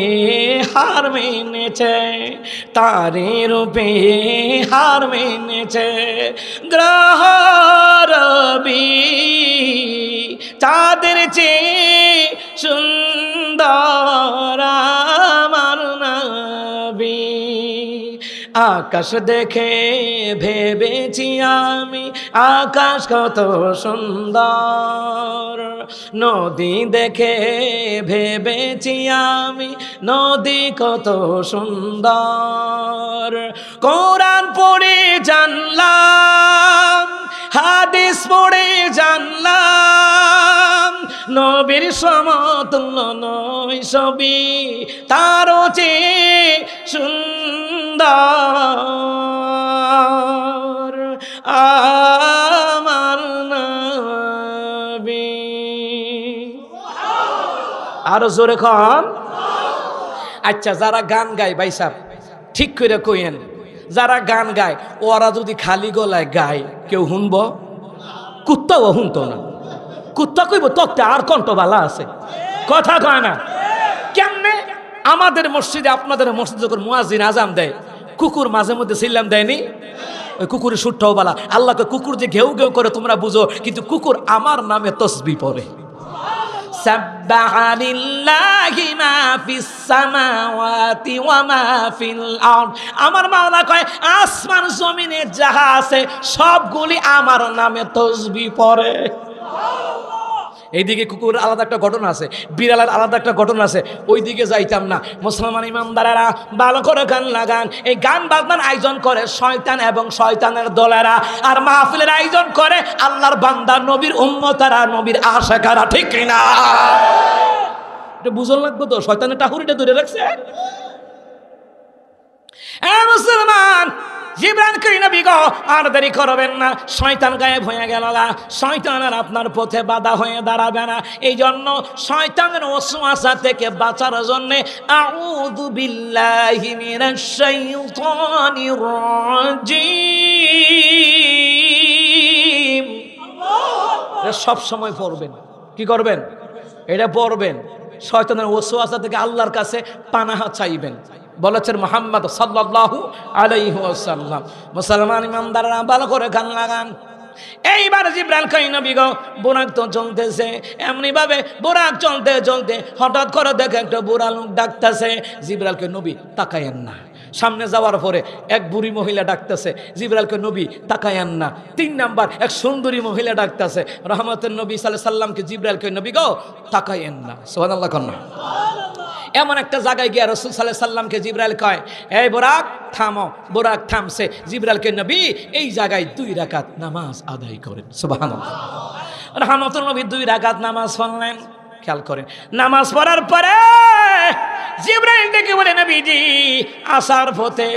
হার মেনেছে, তারি রূপে হার মেনেছে গ্রহ রবি। চাঁদের চেয়ে সুন্দর আমার নবী, আকাশ দেখে ভেবেছি আমি আকাশ কত সুন্দর, নদী দেখে ভেবেছি আমি নদী কত সুন্দর। কোরআন পড়ে জানলাম, হাদিস পড়ে জানলাম, নবীর সমতুল্য নয় ছবি, তারও চেয়ে সুন্দর আমার নবী। আরো জোরে খন। আচ্ছা, যারা গান গায় ভাই সাহেব ঠিক করে কইেন, যারা গান গায় ওরা যদি খালি গলায় গায় কেউ শুনব? কুত্তাও শুনতো না। কুত্তা কইব তোকে আর কণ্ঠবালা আছে, কথা কয় না? কেমনে? আমাদের মসজিদে আপনাদের মসজিদ যখন মুয়াজ্জিন আজান দেয়, কুকুর মাঝে মধ্যে সিল্লাম দেয়নি? ওই কুকুরের সুরটাও বালা। আল্লাহকে কুকুর যে ঘেউ ঘেউ করে তোমরা বুঝো, কিন্তু কুকুর আমার নামে তসবিহ পড়ে। সাব্বাহা লিল্লাহি মা ফিস সামাওয়াতি ওয়া মা ফিল আরদ। আমার মাওলা কয় আসমান জমিনে যাহা আছে সবগুলি আমার নামে তসবিহ পড়ে। এইদিকে কুকুর আলাদা একটা ঘটনা আছে, বিড়ালের আলাদা একটা ঘটনা আছে, ওইদিকে যাইতাম না। মুসলমান ইমানদারেরা ভালো করে গান লাগান। এই গান বাজনার আয়োজন করে শয়তান এবং শয়তানের দলেরা, আর মাহফিলের আয়োজন করে আল্লাহর বান্দা, নবীর উম্মতেরা, নবীর আশিকারা, ঠিক কিনা? এটা বুঝন লাগবে তো, শয়তানের টাহুরিটা ধরে রাখছে। মুসলমান জিবরান কই নবী গো, আর দেরি করবেন না, শয়তান গায়েব হয়ে গেল গা, শয়তান আর আপনার পথে বাধা হয়ে দাঁড়াবে না। এই জন্য শয়তানের ওয়াসওয়াসা থেকে বাঁচার জন্য আউযু বিল্লাহি মিনাশ শাইতানির রাজিম সব সময় পড়বেন। কি করবেন? এটা পড়বেন। শয়তানের ওয়াসওয়াসা থেকে আল্লাহর কাছে পানাহ চাইবেন, বলেছেন মুহাম্মদ সাল্লাল্লাহু আলাইহি ওয়াসাল্লাম। মুসলমান ইমানদাররা ভালো করে গান লাগান। এইবার জিব্রাইল কই নবী গো বুরাক তো চলতেছে, এমনি ভাবে বুরাক চলতে চলতে হঠাৎ করে দেখে একটা বুড়া লোক ডাকতেছে। জিব্রাইল কই নবী তাকায়েন না। সামনে যাওয়ার পরে এক বুড়ি মহিলা ডাকতেছে, জিব্রাইল কই নবী তাকায়েন না। 3 নাম্বার এক সুন্দরী মহিলা ডাকতেছে, রহমতের নবী সাল্লাল্লাহু আলাইহি সাল্লামকে জিব্রাইল কই নবী গো তাকায়েন না। সুবহানাল্লাহ কন্না। এমন একটা জায়গায় গিয়ে রাসূল সাল্লাল্লাহু আলাইহি সাল্লামকে জিব্রাইল কয় এই বুরাক থামো। বুরাক থামছে। জিব্রাইল কই নবী এই জায়গায় 2 রাকাত নামাজ আদায় করেন। সুবহানাল্লাহ। রহমতুল নবী 2 রাকাত নামাজ পড়লেন। খেয়াল করেন, নামাজ পড়ার পরে জিব্রাইল ডেকে বলে নবীজি আসার পথে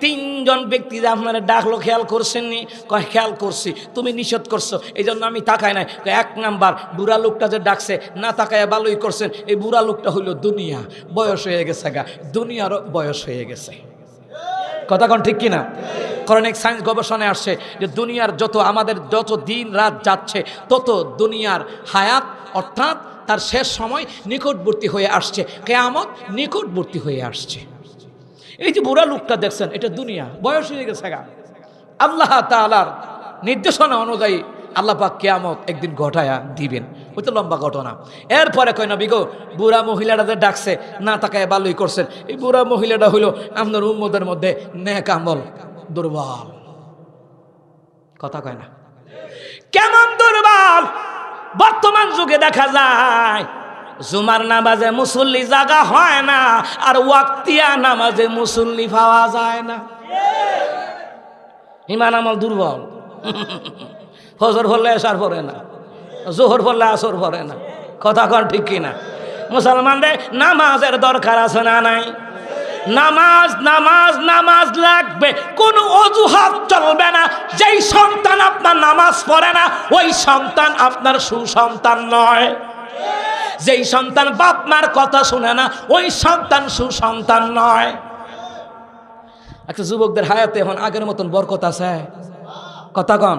3 জন ব্যক্তি যে আপনারা ডাকলো খেয়াল করছেননি? কয় খেয়াল করছি। তুমি নিষেধ করছো এই জন্য আমি তাকাই নাই। 1 নাম্বার বুড়া লোকটা যে ডাকছে না তাকায় ভালোই করছেন। এই বুড়া লোকটা হইল দুনিয়া, বয়স হয়ে গেছে গা, দুনিয়ারও বয়স হয়ে গেছে। কথা কোন ঠিক কিনা? করণিক সায়েন্স গবেষণায় আসছে যে দুনিয়ার আমাদের যত দিন রাত যাচ্ছে তত দুনিয়ার হায়াত অর্থাৎ তার শেষ সময় নিকটবর্তী হয়ে আসছে, কিয়ামত নিকটবর্তী হয়ে আসছে। এই যে বুড়া লোকটা দেখছেন এটা দুনিয়া, বয়স হয়ে গেছে গা। আল্লাহ তাআলার নির্দেশনা অনুযায়ী আল্লাহ পাক কিয়ামত একদিন ঘটায়া দিবেন। ওই তো লম্বা ঘটনা। এরপরে কয় নবী গো বুড়া মহিলাটা যে ডাকছে না তাকায় ভালোই করছেন। এই বুড়া মহিলাটা হইল আপনার উম্মতের মধ্যে নেক আমল দুর্বল। কথা কয় না? কেমন দুর্বল? বর্তমান যুগে দেখা যায় জুমার নামাজে মুসল্লি জাগা হয় না, আর ওয়াক্তিয়া নামাজে মুসল্লি পাওয়া যায় না। ইমান আমল দুর্বল। ফজর পড়লে এশার পড়ে না, জোহর পড়লে আসর পড়ে না। কথা কন ঠিক কিনা? মুসলমানদের নামাজের দরকার আছে না নাই? নামাজ নামাজ নামাজ লাগবে, কোনো অজুহাত চলবে না। যেই সন্তান আপনার নামাজ পড়ে না ওই সন্তান আপনার সুসন্তান নয়। যেই সন্তান বাপ মার কথা শুনে না ওই সন্তান সুসন্তান নয়। একটা যুবকদের হায়াতে এখন আগের মতন বরকত আছে? কথা কন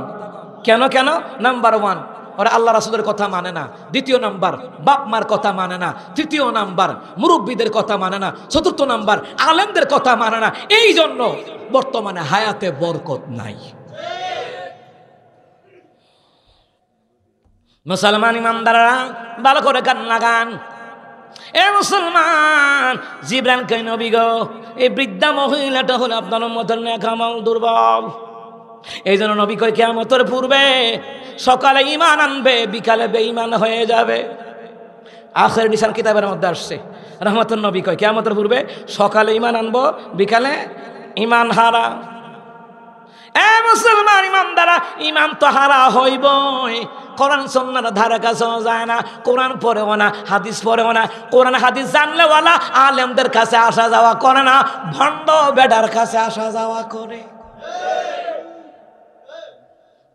কেন? কেন? নাম্বার 1 ওরা আল্লাহ রাসূলের কথা মানে না। 2 নাম্বার বাপ মার কথা মানে না। 3 নাম্বার মুরব্বীদের কথা মানে না। 4 নাম্বার আলেমদের কথা মানে না। এই জন্য বর্তমানে হায়াতে বরকত নাই। মুসলমান ইমানদাররা ভালো করে কান লাগান। এ মুসলমান, জিবরাইল কই নবী গো এই বৃদ্ধা মহিলাটা হলো আপনার উম্মতের নেক আমল দুর্বল। এই জন্য নবী কই কিয়ামতের পূর্বে সকালে ঈমান আনবে, বিকালে বেঈমান হয়ে যাবে। আখির নিশান কিতাবের মধ্যে আসছে। রহমতুন নবী কই কিয়ামতের পূর্বে সকালে ঈমান আনবো, বিকালে ঈমান হারা। এ মুসলমান ইমানদারা, ঈমান তো হারা হইবই। কোরআন সুন্নাহর ধারে কাছেও যায় না, কোরআন পড়েও না, হাদিস পড়েও না। কোরআন হাদিস জানলেওয়ালা আলেমদের কাছে আসা যাওয়া করে না, ভণ্ড বেডার কাছে আসা যাওয়া করে।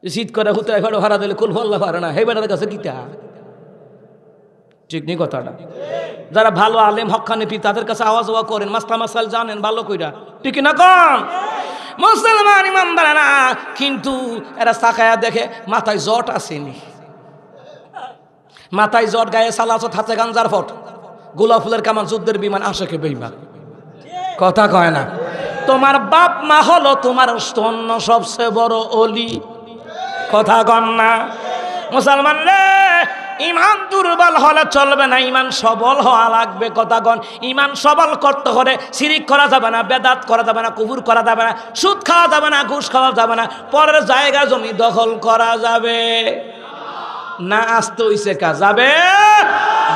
শীত করে হুতে ঘরে ভাড়া দিলে কুল ফল্লা পারে না, হে বেটার কাছে কিতা? ঠিক নেই কথাটা? যারা ভালো আলেম হক্কানি পি তাদের কাছে আওয়াজ ওয়া করেন, মাস্তা মাসাল জানেন ভালো কইরা, ঠিক না কন? মুসলমান ইমানদাররা কিন্তু এরা তাকায়া দেখে মাথায় জট আসেনি, মাথায় জট, গায়ে সালাসত, হাতে গাঞ্জার ফট, গোলাপ ফুলের কামান, যুদ্ধের বিমান, আশেকে বেঈমান। কথা কয় না? তোমার বাপ মা হলো তোমার অন্য সবচেয়ে বড় অলি। কথা কন না? মুসলমান রে, ইমান দুর্বল হলে চলবে না, ইমান সবল হওয়া লাগবে। কথা কন? ইমান সবল করতে হলে শিরিক করা যাবে না, বেদাত করা যাবে না, কুফর করা যাবে না, সুদ খাওয়া যাবে না, ঘুষ খাওয়া যাবে না, পরের জায়গা জমি দখল করা যাবে না। আসতে হইছে কা যাবে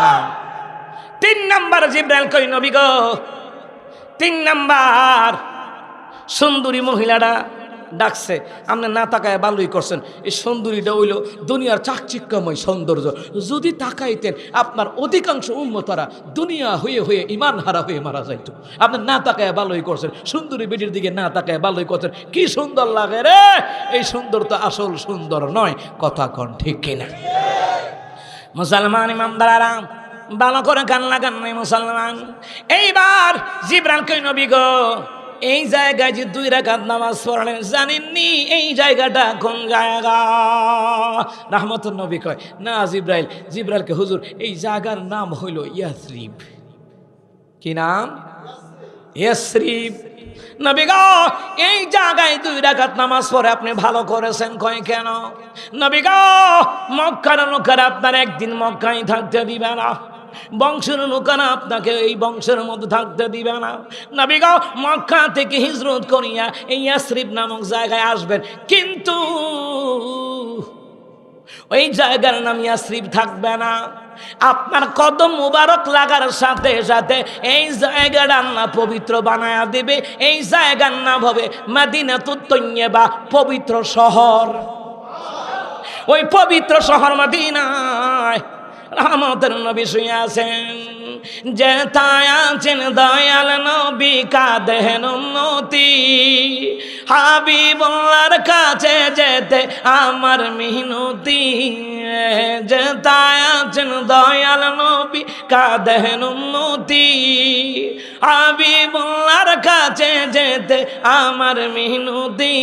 না। 3 নাম্বার জিবরাইল কই নবী গো 3 নাম্বার সুন্দরী মহিলাটা ডাকছে, আপনি না তাকায় ভালোই করছেন। এই সুন্দরীটা হইল দুনিয়ার চাকচিক্যময় সৌন্দর্য। যদি তাকাইতেন আপনার অধিকাংশ উম্মতরা দুনিয়া হয়ে হয়ে ইমান হারা হয়ে মারা যাইত। আপনি না তাকায় ভালোই করছেন, সুন্দরী বেটির দিকে না তাকায় ভালোই করছেন। কি সুন্দর লাগে রে! এই সুন্দর তো আসল সুন্দর নয়। কথা কন ঠিক কিনা? মুসলমান ইমানদাররা ভালো করে কান লাগান নাই মুসলমান। এইবার জিবরাইল কই নবী গো এই জায়গায় যে 2 রাকাত নামাজ পড়লেন, জানেননি এই জায়গাটা কোন জায়গা? রহমতুন নবী কয় না জিবরাইল, জিবরাইলকে হুজুর এই জায়গার নাম হইল ইয়াসরিব। কি নাম? ইয়াসরিব। নবী গো এই জায়গায় 2 রাকাত নামাজ পড়ে আপনি ভালো করেছেন, কয় কেন? নবী গো মক্কার লোকেরা আপনার একদিন মক্কায় থাকতে দিবে না, বংশের লোকেরা আপনাকে এই বংশের মধ্যে থাকতে দিবে না। নবী গো মক্কা থেকে হিজরত করিয়া এই ইয়াসরিব নামক জায়গায় আসবেন, কিন্তু ওই জায়গার নাম ইয়াসরিব থাকবে না। আপনার কদম মুবারক লাগার সাথে সাথে এই জায়গার আল্লাহ পবিত্র বানায়া দিবে। এই জায়গার নাম হবে মদিনাতুত তৈয়্যিবা, পবিত্র শহর। ওই পবিত্র শহর মদিনায় রহমতের নবী শুয়ে আছেন, যেথায় আছেন দয়াল নবী কাঁদেন উম্মতি, হাবিবুল্লাহর কাছে যেতে আমার মিনতি। যেথায় আছেন দয়াল নবী কাঁদেন উম্মতি, হাবিবুল্লাহর কাছে যেতে আমার মিনতি।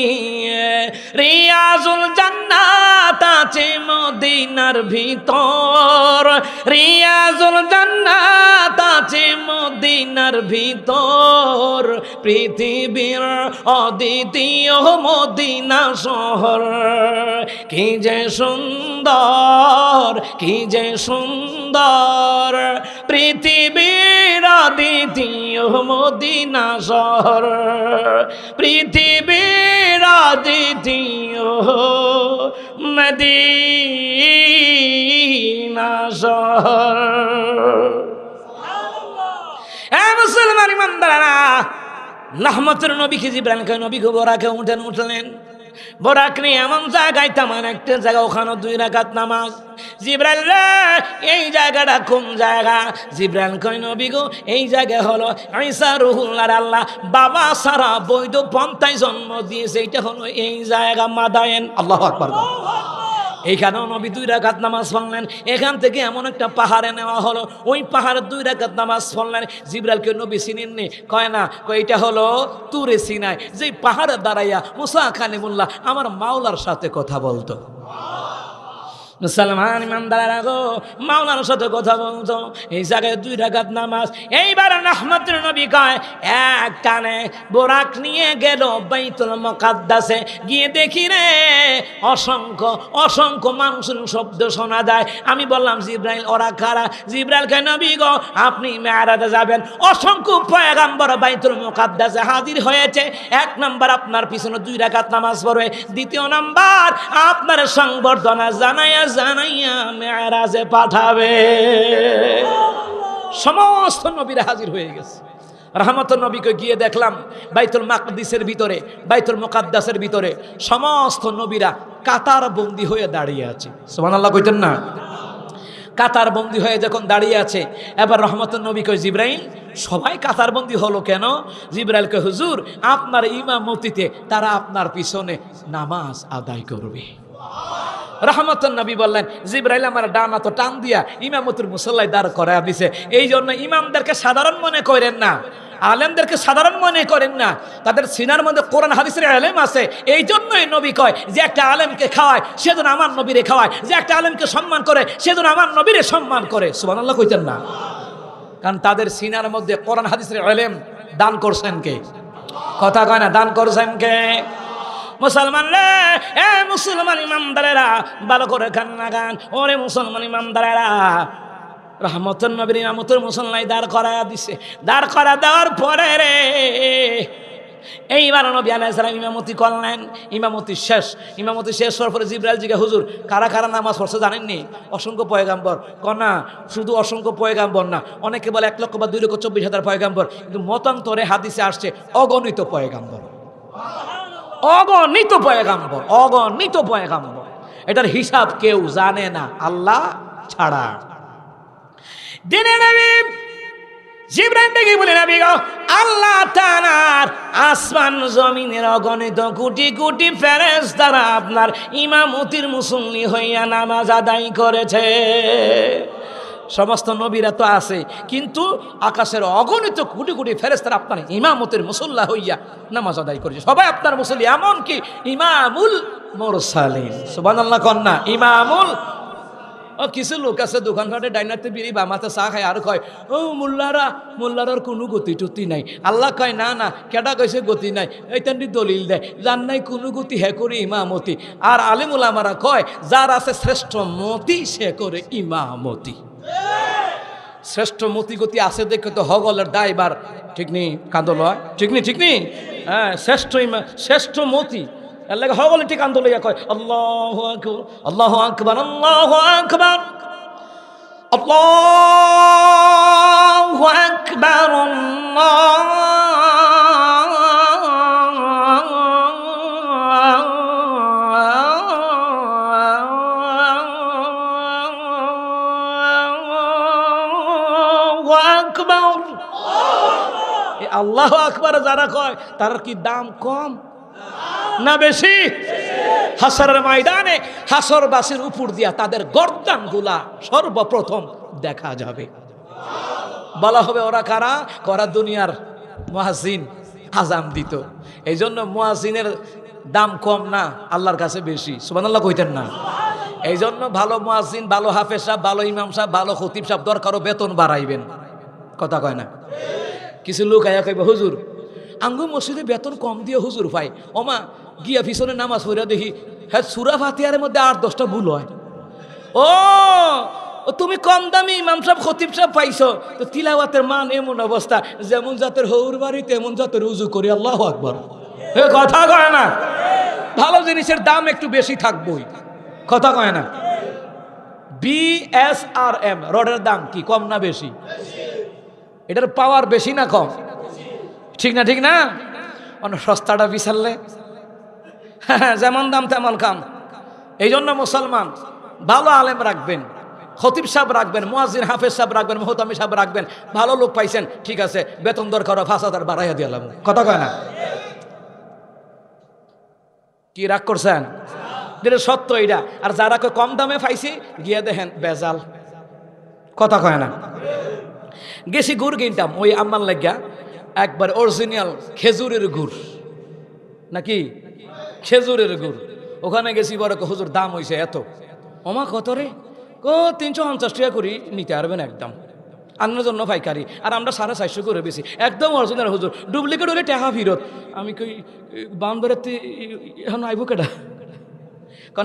রিয়াজুল জান্নাত আছে মদিনার ভিতর, রিয়াজুল জান্নাত আছে মদিনার ভিতর, পৃথিবীর অদ্বিতীয় মদিনা শহর। কি যে সুন্দর, কি যে সুন্দর, পৃথিবীর অদ্বিতীয় মদিনা শহর, পৃথিবীর অদ্বিতীয় মদিনা শহর। মুসলমান ইমানদাররা, রহমতের নবীকে জিবরাইল কয় নবীকে বোরাকে উঠলেন। বোরাক নিয়ে এমন জায়গায় তেমন একটা জায়গা, ওখানে 2 রাকাত নামাজ। জিবরাইল রে এই জায়গাটা কোন জায়গা? জিবরাইল কয় নবী গো এই জায়গা হলো ঈসা রুহুল্লাহর আল্লাহ বাবা সারা বৈধ পন্থায় জন্ম দিয়েছে, এটা হলো এই জায়গা মাদায়েন। আল্লাহু আকবার। এইখানেও নবী 2 রাকাত নামাজ পড়লেন। এখান থেকে এমন একটা পাহাড়ে নেওয়া হলো, ওই পাহাড়ে 2 রাকাত নামাজ পড়লেন। জিবরাইলকে নবী চিনেননি? কয় না, কয় এটা হলো তুরে সিনাই, যে পাহাড়ে দাঁড়াইয়া মুসা কালিমুল্লাহ আমার মাওলার সাথে কথা বলতো। মুসলমান ইমানদাররা গো, মাওলার সাথে কথা বলতো। এই জায়গায় 2 রাকাত নামাজ। এইবার রহমতের নবী কয় এক টানে বোরাক নিয়ে গেল বাইতুল মুকাদ্দাসে। গিয়ে দেখি রে অসংখ্য অসংখ্য মানুষের শব্দ শোনা যায়। আমি বললাম জিবরাইল ওরা কারা? জিবরাইল কয় নবী গো আপনি মেরাজে যাবেন, অসংখ্য পয়গাম্বর বাইতুল মুকাদ্দাসে হাজির হয়েছে। 1 নাম্বার আপনার পিছনে 2 রাকাত নামাজ পড়বে, 2 নাম্বার আপনার সংবর্ধনা জানাইয়া জানাইয়া মেরাজে পাঠাবে। সমস্ত নবীরা হাজির হয়ে গেছে। রহমতের নবীকে গিয়ে দেখলাম বাইতুল মাকদিসের ভিতরে, বাইতুল মুকাদ্দাসের ভিতরে সমস্ত নবীরা কাতার বন্দী হয়ে দাঁড়িয়ে আছে। সুবহানাল্লাহ কইতেন না? কাতার বন্দী হয়ে যখন দাঁড়িয়ে আছে, এবার রহমতের নবী কয় জিবরাইল সবাই কাতার বন্দী হলো কেন? জিবরাইল কয় হুজুর আপনার ইমামতিতে তারা আপনার পিছনে নামাজ আদায় করবে। রহমতুন নবী বললেন জিবরাইল আমার ডান হাত টান দিয়া ইমামতুল মুসাল্লায় দাঁড় করায় দিছে। এই জন্য ইমামদেরকে সাধারণ মনে করেন না, আলেমদেরকে সাধারণ মনে করেন না, তাদের সিনার মধ্যে কোরআন হাদিসের আলেম আছে। এই জন্যই নবী কয় যে একটা আলেমকে খাওয়ায় সেজন্য আমার নবীরে খাওয়ায়, যে একটা আলেমকে সম্মান করে সেজন্য আমার নবীরে সম্মান করে। সুবহানাল্লাহ কইতেন না? কারণ তাদের সিনার মধ্যে কোরআন হাদিসের আলেম দান করছেন কে? কথা কয় না, দান করছেন কে? মুসলমান রে, এ মুসলমান ইমানদারেরা ভালো করে কান লাগান। ওরে মুসলমান ইমানদারেরা, রহমতুন নবীর ইমামতুল মুসল্লাই দাঁড় করায়া দিছে। দাঁড় করা দেওয়ার পরে রে এইবার নবী আলাইহিস সালাম ইমামতি করলেন। ইমামতি শেষ হওয়ার পরে জিবরাইল জিজ্ঞাসা হুজুর কারা কারা নামাজ পড়ছে জানেননি? অসংখ্য পয়গাম্বর। কনা শুধু অসংখ্য পয়গাম্বর না, অনেকে বলে 1 লক্ষ বা 2 লক্ষ 24,000 পয়গাম্বর, কিন্তু মতান্তরে হাদিসে আসছে অগণিত পয়গাম্বর, অগণিত পয়গাম্বর, অগণিত পয়গাম্বর। এটার হিসাব কেউ জানে না আল্লাহ ছাড়া। দিনে নবী জিবরাইল ডেকে বলে নবী গো আল্লাহ তাআলার আসমান জমিনের অগণিত কোটি কোটি ফেরেশতারা আপনার ইমামতির মুসল্লি হইয়া নামাজ আদায় করেছে। সমস্ত নবীরা তো আছে, কিন্তু আকাশের অগণিত কোটি কোটি ফেরেশতারা আপনার ইমামতের মুসল্লা হইয়া নামাজ আদায় করেছে। সবাই আপনার মুসল্লি, এমনকি ইমামুল মুরসালিন। সুবহানাল্লাহ কন্যা, ইমামুল ও কিছু লোক আছে দোকানঘাটে ডাইনাতে বিড়ি বামাতে চা খায় আর কয় ও মোল্লারার কোনো গতি টতি নাই। আল্লাহ কয় না না, কেটা কইছে গতি নাই, এইটানি দলিল দেয় যার নাই কোনো গতি হে করে ইমামতি। আর আলেম ওলামারা কয় যার আছে শ্রেষ্ঠ মতি সে করে ইমামতি। শ্রেষ্ঠ মতি গতি আছে দেখে তো হগলের দায়বার ঠিক নেই, কান্দল হয় ঠিক নেই। হ্যাঁ, শ্রেষ্ঠ মতি এর লাগে হগলে ঠিক কান্দল ইয়া কয় আল্লাহু আকবার, আল্লাহু আকবার, আল্লাহু আকবার, আল্লাহু আকবার, আল্লাহু আকবার যারা কয় তার কি দাম কম না বেশি? হাসরের ময়দানে হাসরবাসীর উপর দিয়া তাদের গর্দানগুলা সর্বপ্রথম দেখা যাবে। বলা হবে ওরা কারা? করা দুনিয়ার মুয়াজ্জিন আযান দিত। এই জন্য মুয়াজ্জিনের দাম কম না, আল্লাহর কাছে বেশি। সুবহানাল্লাহ কইতেন না? এই জন্য ভালো মুয়াজ্জিন, ভালো হাফেজ সাহেব, ভালো ইমাম সাহেব, ভালো খতিব সাহেব দরকারও বেতন বাড়াইবেন। কথা কয় না? কিছু লোক আয়া কইবে হুজুর আঙ্গু মসজিদে বেতন কম দিয়ে হুজুর ভাই, ওমা গিয়া পিছনে নামাজ পড়া দেখি হ্যাঁ সূরা ফাতিহার মধ্যে 8-10টা ভুল হয়। ও তুমি কম দামি ইমাম সাহেব খতিব সাহেব পাইছো, তো তিলাওয়াতের মান এমন অবস্থা যেমন জাতের হৌর বাড়ি তেমন জাতের উজু করি। আল্লাহু আকবার। হে কথা কয় না? ভালো জিনিসের দাম একটু বেশি থাকবই। কথা কয় না? BSRM রডের দাম কি কম না বেশি? এটার পাওয়ার বেশি না কম? ঠিক না? অনেক সস্তাটা বিছাললে যেমন দাম তেমন কাম। এই জন্য মুসলমান ভালো আলেম রাখবেন, খতিব সাহেব রাখবেন, মুয়াজ্জিন হাফেজ সাহেব রাখবেন, মুহতামি সাহেব রাখবেন। ভালো লোক পাইছেন, ঠিক আছে, বেতন দরকার 5,000 বাড়াইয়া দিলাম। কথা কয় না? কি রাগ করছেন? যেটা সত্য এইটা। আর যারা কম দামে পাইছি গিয়ে দেখেন বেজাল। কথা কয় না? গেছি গুড় কিনতাম ওই আম্মার লাগিয়া, একবার অরিজিনাল খেজুরের গুড়, নাকি খেজুরের গুড়। ওখানে গেছি, বড় হুজুর দাম হইছে এত। ওমা কত রে? 350 টাকা করি নিতে পারবেন একদম, আনার জন্য পাইকারি। আর আমরা 450 করে বেশি একদম অরিজিনাল হুজুর। ডুপ্লিকেট হলে টাকা ফিরত। আমি কই বাউন্ডারিতে এখন আইব কেটা?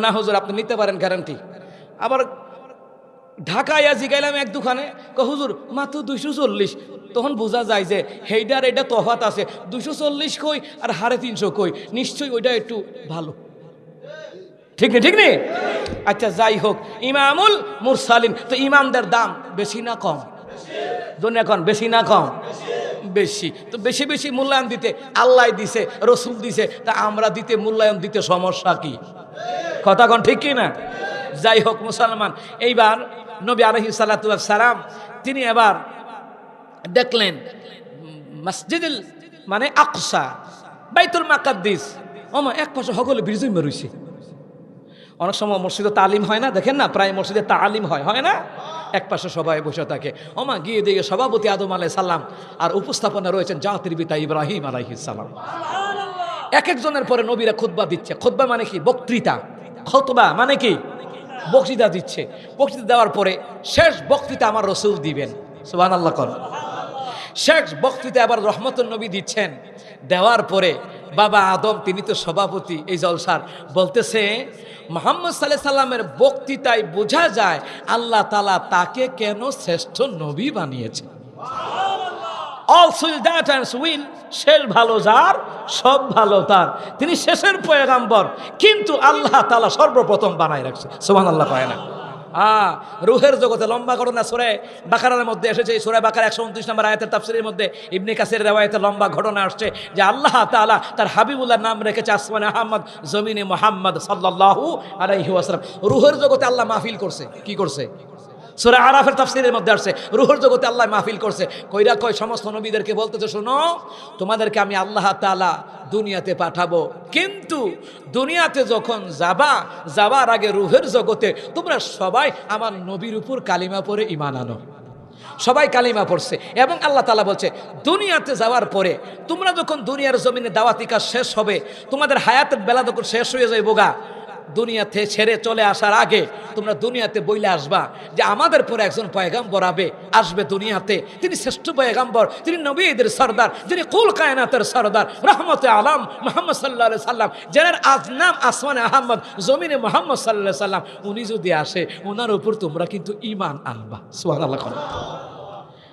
না হুজুর আপনি নিতে পারেন, গ্যারান্টি। আবার ঢাকায় জিগাইলাম এক দোকানে, হুজুর মাত্র 240। তখন বোঝা যায় যে হেইডার এটা তফাত আছে, 240 কই আর 350 কই, নিশ্চয়ই ওইটা একটু ভালো। ঠিক নেই? আচ্ছা যাই হোক, ইমামুল মুরসালিন তো ইমামদের দাম বেশি না কম? দুনিয়া কোন বেশি না কম? বেশি। তো বেশি বেশি মূল্যায়ন দিতে আল্লাহ দিছে, রসুল দিছে, তা আমরা দিতে মূল্যায়ন দিতে সমস্যা কি? কথা কোন ঠিক কি না? যাই হোক মুসলমান, এইবার নবী আলাইহিস সালাতু ওয়াস সালাম তিনি এবার দেখলেন মসজিদুল মানে আকসা, বাইতুল মাকাদ্দিস, ওমা এক পাশে হগলে বিরজয় মেরুইছে। অনেক সময় মসজিদে তালিম হয় না, দেখেন না, প্রায় মসজিদে তালিম হয় না, এক পাশে সবাই বসে থাকে। ওমা গিয়ে দিকে সভাপতি আদম আলাইহিস সালাম, আর উপস্থাপনা রয়েছেন জাতির পিতা ইব্রাহিম আলাইহিস সালাম। এক একজনের পরে নবীরা খুতবা দিচ্ছে। খুতবা মানে কি? বক্তৃতা। খুতবা মানে কি? বক্তৃতা দিচ্ছে। বক্তৃতা দেওয়ার পরে শেষ বক্তৃতা আমার রসুল দিবেন। সুবহানাল্লাহ কোন? শেষ বক্তৃতা আবার রহমতুন নবী দিচ্ছেন। দেওয়ার পরে বাবা আদম, তিনি তো সভাপতি এই জলসার, বলতেছে মুহাম্মদ সাল্লাল্লাহু আলাইহি সাল্লামের বক্তৃতায় বোঝা যায় আল্লাহ তাআলা তাকে কেন শ্রেষ্ঠ নবী বানিয়েছেন। শেষ ভালো যার, সব ভালো তার। তিনি শেষের পয়গাম্বর, কিন্তু আল্লাহ তাআলা সর্বপ্রথম বানায় রাখছে। সুবহানাল্লাহ কয় না? রুহের জগতে লম্বা ঘটনা সূরা বাকারার মধ্যে এসেছে। সূরা বাকারা 129 নম্বর আয়াতের তাফসীরের মধ্যে ইবনে কাসিরের riwayate লম্বা ঘটনা আসছে যে আল্লাহ তাআলা তার হাবিবুল্লাহ নাম রেখেছে আসমানে আহমদ, জমিনে মুহাম্মদ সাল্লাল্লাহু আলাইহি ওয়াসাল্লাম। রুহের জগতে আল্লাহ মাহফিল করছে। কি করছে? সূরা আরাফের তাফসীরের মধ্যে আসছে রুহের জগতে আল্লাহ মাহফিল করছে। কইরা কয় সমস্ত নবীদেরকে বলতেছে, শোনো, তোমাদেরকে আমি আল্লাহ তাআলা দুনিয়াতে পাঠাবো, কিন্তু দুনিয়াতে যখন যাবার আগে রুহের জগতে তোমরা সবাই আমার নবীর উপর কালিমা পড়ে ঈমান আনো। সবাই কালিমা পড়ছে। এবং আল্লাহ তাআলা বলছে দুনিয়াতে যাওয়ার পরে তোমরা যখন দুনিয়ার জমিনে দাওয়াতি কাজ শেষ হবে, তোমাদের হায়াতের বেলা যখন শেষ হয়ে যায় বোগা, দুনিয়াতে ছেড়ে চলে আসার আগে তোমরা দুনিয়াতে বইলে আসবা যে আমাদের পরে একজন পয়গাম্বর আসবে দুনিয়াতে, তিনি শ্রেষ্ঠ পয়গাম্বর, তিনি নবীদের সরদার, যিনি কুল কায়নাতের সরদার, রহমতে আলম মুহাম্মদ সাল্লাল্লাহু আলাইহি সাল্লাম, যার নাম আসমানে আহমদ, জমিনে মুহাম্মদ সাল্লাল্লাহু আলাইহি সাল্লাম। উনি যদি আসে ওনার উপর তোমরা কিন্তু ঈমান আনবা। সুবহানাল্লাহ।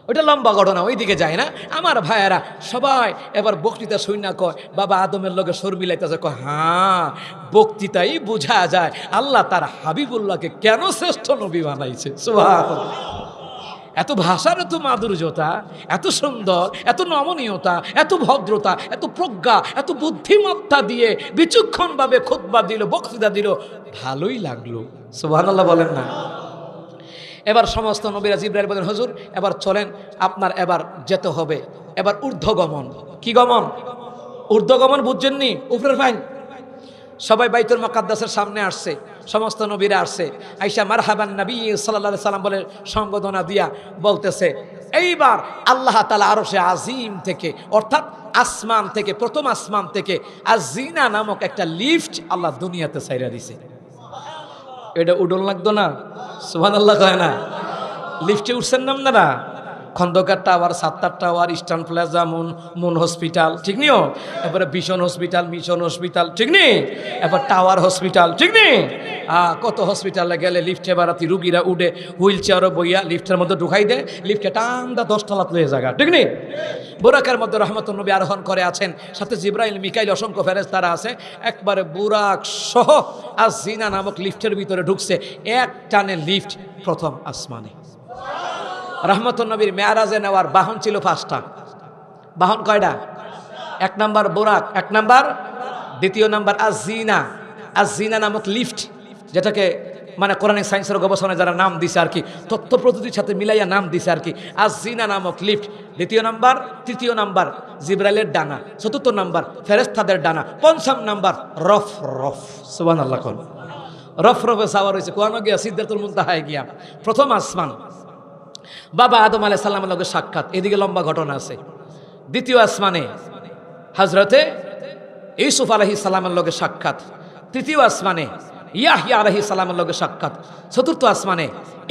ওইটা লম্বা ঘটনা, ওই দিকে যায় না আমার ভাইয়েরা। সবাই এবার বক্তৃতা শুইনা কয় বাবা আদমের লগে সর মিলাইতেছে, কয় হ্যাঁ বক্তৃতাই বোঝা যায় আল্লাহ তার হাবিবুল্লাহকে কেন শ্রেষ্ঠ নবী বানাইছে। সুবহানাল্লাহ। এত ভাষার এত মাধুর্যতা, এত সুন্দর, এত নমনীয়তা, এত ভদ্রতা, এত প্রজ্ঞা, এত বুদ্ধিমত্তা দিয়ে বিচক্ষণভাবে খুতবা দিল, বক্তৃতা দিল, ভালোই লাগলো। সুবহানাল্লাহ বলেন না। এবার সমস্ত নবীরা জিবরাইল বলেন হুজুর এবার চলেন, আপনার এবার যেতে হবে এবার ঊর্ধ্বগমন। কি গমন? ঊর্ধ্বগমন বুঝছেননি? উপরের ফাইন। সবাই বাইতুল মুকাদ্দাসের সামনে আসছে, সমস্ত নবীরা আসছে। আয়েশা মারহাবান নবী সাল্লাল্লাহু আলাইহি সাল্লাম বলে সম্বোধনা দিয়া বলতেছে এইবার আল্লাহ তাআলা আরশে আজিম থেকে, অর্থাৎ আসমান থেকে, প্রথম আসমান থেকে আজিনা নামক একটা লিফট আল্লাহ দুনিয়াতে ছাইরা দিছে। এটা উডন লাগতো না? সুবহানাল্লাহ কয় না? লিফটে উঠছেন না আপনারা? Khandakar Tower, Sattar Tower, Eastern Plaza, Moon Hospital, ঠিক নিও? এরপরে ভিশন হসপিটাল, মিশন হসপিটাল, ঠিক নেই? এরপর টাওয়ার হসপিটাল, ঠিক নেই? কত হসপিটালে গেলে লিফটে বাড়াতি রুগীরা উঠে হুইল চেয়ারও বইয়া লিফটের মধ্যে ঢুকাই দেয়, লিফটে টান্দা 10 তলাত লয়ে জায়গা, ঠিক নেই? বুরাকের মধ্যে রহমতুন নবী আরোহণ করে আছেন, সাথে জিব্রাইল মিকাইল অসংখ্য ফেরেশতারা আছে। একবারে বুরাক সহ আজ-জিনা নামক লিফটের ভিতরে ঢুকছে, এক টানে লিফট প্রথম আসমানে। রহমতুন নবীর মেয়ারাজে নেওয়ার বাহন ছিল 5টা। বাহন কয়টা? 1 নাম্বার বুরাক, 1 নাম্বার, দ্বিতীয় নাম্বার আজ-জিনা। আজ-জিনা নামক লিফট, যেটাকে মানে কোরআনিক সায়েন্সের গবেষণায় যারা নাম দিছে আর কি, তথ্য প্রযুক্তির সাথে মিলাইয়া নাম দিছে আর কি, আজ-জিনা নামক লিফট। দ্বিতীয় নাম্বার, তৃতীয় নাম্বার জিব্রাইলের ডানা, চতুর্থ নাম্বার ফেরেশতাদের ডানা, পঞ্চম নাম্বার রফ রফ। সুবহানাল্লাহ। রফ রফে সাওয়ার হয়েছে কোয়ানো গিয়া সিদরাতুল মুনতাহায় গিয়া প্রথম আসমান। বাবা আদম আলাইহিস সালামের লগে সাক্ষাৎ, এদিকে লম্বা ঘটনা আছে। দ্বিতীয় আসমানে হযরতে ইউসুফ আলাইহিস সালামের লগে সাক্ষাৎ। তৃতীয় আসমানে ইয়াহইয়া আলাইহিস সালামের লগে সাক্ষাৎ। চতুর্থ আসমানে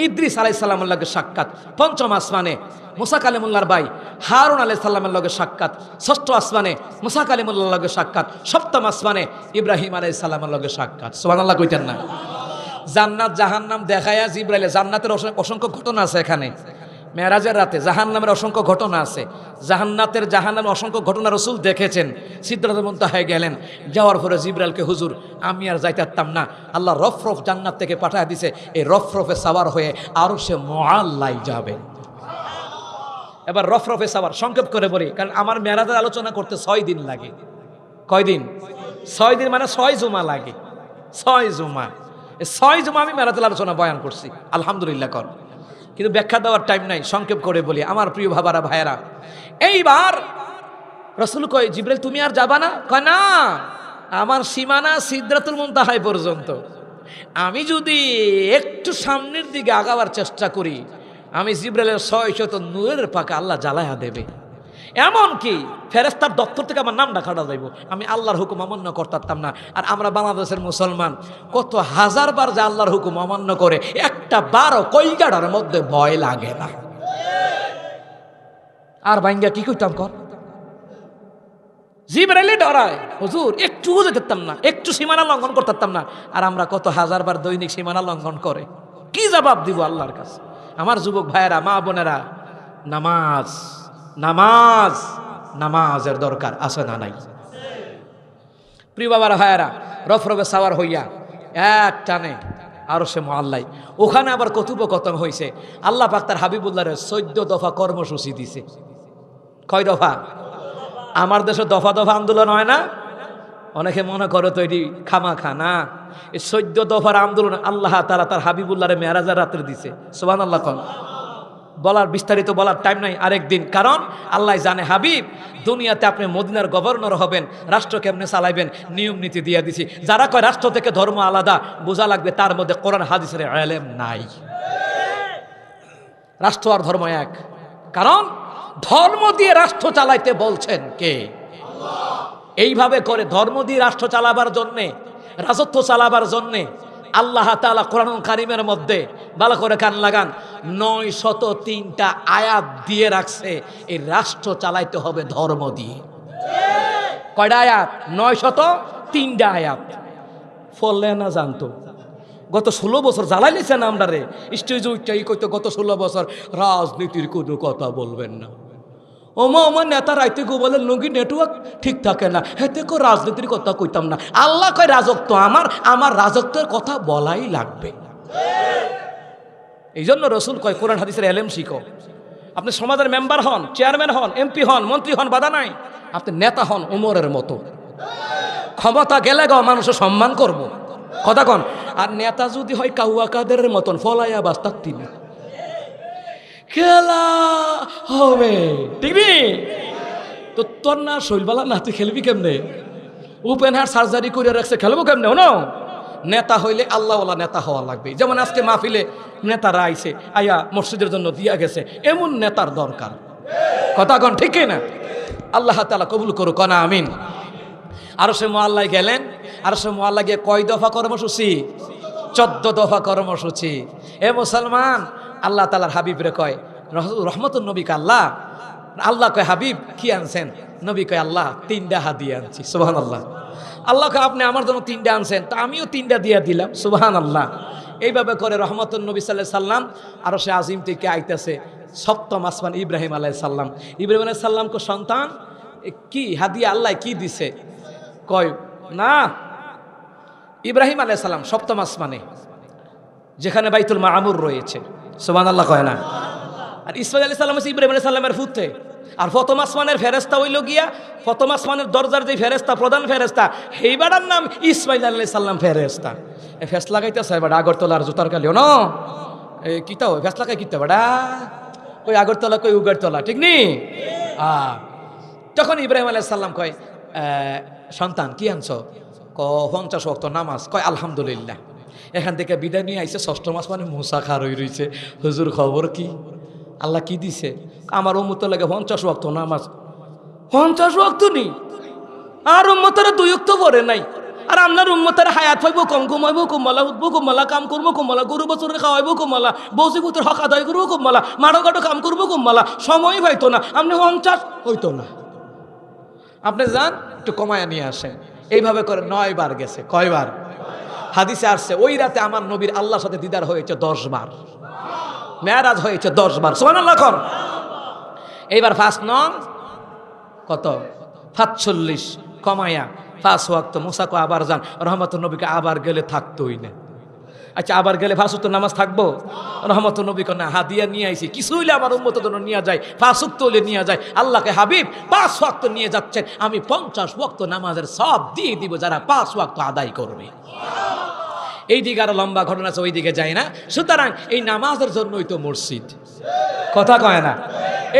ইদ্রিস আলাইহিস সালামের লগে সাক্ষাৎ। পঞ্চম আসমানে মুসা কালিমুল্লাহর ভাই হারুন আলাইহিস সালামের লগে সাক্ষাৎ। ষষ্ঠ আসমানে মুসা কালিমুল্লাহর লগে সাক্ষাৎ। সপ্তম আসমানে ইব্রাহিম আলাইহিস সালামের লগে সাক্ষাৎ। সুবহানাল্লাহ কইতেন না? জান্নাত জাহান্নাম দেখায়া জিব্রাইলে, জান্নাতের অসংখ্য ঘটনা আছে এখানে। মেরাজের রাতে জাহান্নামের অসংখ্য ঘটনা আছে, জাহান্নামের অসংখ্য ঘটনা রাসূল দেখেছেন। সিদরাতুল মুনতাহায় গেলেন, যাওয়ার পরে জিব্রাইলকে হুজুর আমি আর যাইতে পারতাম না, আল্লাহ রফ রফ জান্নাত থেকে পাঠায় দিছে, এই রফ রফে সাওয়ার হয়ে আরশে মুআল্লায় যাবে। এবার রফ রফে সাওয়ার সংক্ষেপ করে বলি, কারণ আমার মেরাজের আলোচনা করতে 6 দিন লাগে। কয় দিন? 6 দিন মানে 6 জুমা লাগে। 6 জুমা, এই 6 জুমা আমি মেরাজের আলোচনা বয়ান করছি, আলহামদুলিল্লাহ কর। কিন্তু ব্যাখ্যা দেওয়ার টাইম নাই, সংক্ষেপ করে বলি আমার প্রিয় বাবারা ভাইয়েরা। এইবার রাসূল কয় জিব্রাইল তুমি আর যাবা না? কয় না, আমার সীমানা সিদরাতুল মুনতাহায় পর্যন্ত। আমি যদি একটু সামনের দিকে আগাবার চেষ্টা করি, আমি জিব্রাইলের 600 নূরের পাকা আল্লাহ জ্বালায়া দেবে। এমনকি ফেরেশতার দপ্তর থেকে আমার নামটা কাটা যাইব, আমি আল্লাহর হুকুম অমান্য করতাম না। আর আমরা বাংলাদেশের মুসলমান কত হাজার বার যে আল্লাহর হুকুম অমান্য করে, একটা বারও কইগাড়ার মধ্যে ভয় লাগে না। আর ভাঙ্গা কি কইতাম কর? জিব্রাইলে ডরায় হুজুর, একটুও যেতাম না, একটু সীমানা লঙ্ঘন করতাম না। আর আমরা কত হাজার বার দৈনিক সীমানা লঙ্ঘন করে, কি জবাব দিব আল্লাহর কাছে? আমার যুবক ভাইয়েরা, মা বোনেরা, নামাজ নামাজ নামাজের দরকার আছে না নাই? প্রিয় বাবার ভাইয়েরা, রফ রফে সাওয়ার হইয়া এক টানে আরশে মুআল্লায়, ওখানে আবার কথোপকথন হয়েছে। আল্লাহ পাক তার হাবিবুল্লাহর 14 দফা কর্মসূচি দিছে। কয় দফা? আমার দেশে দফা দফা আন্দোলন হয় না? অনেকে মনে করে তো এটি খামাখা, না। এই 14 দফার আন্দোলন আল্লাহ তাআলা তার হাবিবুল্লাহর মেরাজের রাতে দিছে। সুবহানাল্লাহ। কোন বলার বিস্তারিত বলার টাইম নাই, আরেকদিন। কারণ আল্লাহ জানে হাবিব দুনিয়াতে আপনি মদিনার গভর্নর হবেন, রাষ্ট্র কেমনে চালাইবেন নিয়ম নীতি দিয়ে দিছি। যারা কয় রাষ্ট্র থেকে ধর্ম আলাদা, বোঝা লাগবে তার মধ্যে কোরআন হাদিসের ইলম নাই। রাষ্ট্র আর ধর্ম এক, কারণ ধর্ম দিয়ে রাষ্ট্র চালাইতে বলছেন কে? আল্লাহ। এইভাবে করে ধর্ম দিয়ে রাষ্ট্র চালাবার জন্যে রাজত্ব চালাবার জন্যে আল্লাহ তাআলা কোরআনুল কারীমের মধ্যে ভালো করে কান লাগান 903টা আয়াত দিয়ে রাখছে এই রাষ্ট্র চালাইতে হবে ধর্ম দিয়ে। কয়টা আয়াত? 903টা আয়াত। ফলে না জানতো গত 16 বছর জ্বালাই নিছেন আমরা রে স্টেজে উঠতেই কইতো গত 16 বছর রাজনীতির কোনো কথা বলবেন না। ওমা নেতা রাইতে গো বলে লুঙ্গি নেটওয়ার্ক ঠিক থাকে না, হেতে কো রাজনীতির কথা কইতাম না। আল্লাহ কয় রাজত্ব আমার রাজত্বের কথা বলাই লাগবে। এই জন্য রসুল কয় কোরআন হাদিসের এলেম শিখো। আপনি সমাজের মেম্বার হন, চেয়ারম্যান হন, এমপি হন, মন্ত্রী হন, বাধা নাই। আপনি নেতা হন ওমরের মতো, ক্ষমতা গেলে গাও মানুষের সম্মান করব, কথা কন। আর নেতা যদি হয় কাউয়া কাদের মতন ফলাইয়া বাস্তার তিনি খেলা হবে, ঠিক নেই তো? তোর না শৈলবালা না, তুই খেলবি কেমনে? ওপেন হার্ট সার্জারি করে রাখছে, খেলবো কেমনে? না, নেতা হইলে আল্লাহওয়ালা নেতা হওয়া লাগবে। যেমন আজকে মাহফিলে নেতারা আইছে, আয়া মসজিদের জন্য দিয়া গেছে, এমন নেতার দরকার, কথা কন, ঠিক না? আল্লাহ তাআলা কবুল করুক, কনা আমিন। আরো সে মোয়াল্লায় গেলেন, আর সে মোয়াল্লা গিয়ে কয় দফা কর্মসূচি? 14 দফা কর্মসূচি। এ মুসলমান, আল্লাহ তাআলার হাবিব রে কয় রহমতুন নবীকে আল্লাহ কয় হাবিব কি আনছেন? নবী কয় আল্লাহ 3টা হাদিয়া আনছি। সুবহানাল্লাহ। আল্লাহ কয় আপনি আমার জন্য 3টা আনছেন, তা আমিও 3টা দিয়ে দিলাম। সুবহানাল্লাহ। এইভাবে করে রহমতুন নবী সাল্লাল্লাহু আলাইহি সাল্লাম আরো সে আজিম থেকে আইতেছে 7ম আসমান ইব্রাহিম আলাইহিস সালাম। ইব্রাহিম আলাইহিস সালামকে সন্তান কি হাদিয়া আল্লাহ কি দিছে? কয় না, ইব্রাহিম আলাইহিস সালাম 7ম আসমানে যেখানে বাইতুল মামুর রয়েছে। সুবহানাল্লাহ কয় না? আর ইসমাঈল আলাইহিস সালাম হচ্ছে ইব্রাহিম আলাইহিস সালামের পুত্র। আর 1ম আসমানের ফেরেশতা হইল গিয়া 1ম আসমানের দরজার যে ফেরেশতা, প্রধান ফেরেশতা, সেইবারের নাম ইসমাঈল আলাইহিস সালাম ফেরেশতা। এ ফেস লাগাইতেছে বাড়া আগরতলার জুতার কালিও না, এ কিতা হয় ফেস লাগাই কিতা বাড়া, কই আগরতলা কই উগারতলা, ঠিক নি? তখন ইব্রাহিম আলাইহিস সালাম কয় সন্তান কি আনছো? 50 ওয়াক্ত নামাজ। কয় আলহামদুলিল্লাহ। এখান থেকে বিদায় নিয়ে আইছে 6ম আসমানে মুসা খার হয়ে রয়েছে। হুজুর খবর কি? আল্লাহ কি দিছে? আমার উম্মত লাগে 50 ওয়াক্ত নামাজ। 50 ওয়াক্ত নি, আর উম্মতেরা 2 ওয়াক্ত পড়ে নাই। আর আপনার উম্মতের হায়াত পাইব কম, ঘুমাইব কমলা, উঠবো কমলা, কাম করবো কমলা, গরু বছরে খাওয়াইবো কমলা, বসিপুতের হক আদায় করবো কমলা, মাড়ো কাটো কাম করবো কমলা, সময় পাইতো না। আপনি 50 হইতো না। আপনি যান একটু কমায়া নিয়ে আসেন। এইভাবে করে 9 বার গেছে। কয়বার? হাদিসে আসছে ওই রাতে আমার নবীর আল্লাহর সাথে দিদার হয়েছে 10 বার, মেরাজ হয়েছে 10 বার। সুবহানাল্লাহ কর। এইবার ফার্স্ট নং কত? 45 কমায়া 5 ওয়াক্ত। মুসাকে আবার যান, রহমতুল নবীকে আবার গেলে থাকতোই না। আচ্ছা আবার গেলে 5 ওয়াক্ত নামাজ থাকবো? রহমতুল নবীকে না, হাদিয়া নিয়ে আইছি, কিছু হইলে আমার উম্মতের জন্য নিয়ে যায়, 5 ওয়াক্ত হইলে নিয়ে যায়। আল্লাহকে হাবিব 5 ওয়াক্ত নিয়ে যাচ্ছেন, আমি 50 ওয়াক্ত নামাজের সব দিয়ে দিব যারা 5 ওয়াক্ত আদায় করবে। এই দিকে আরো লম্বা ঘটনা আছে, ওই দিকে যায় না। সুতরাং এই নামাজের জন্যই তো মসজিদ, কথা কয় না?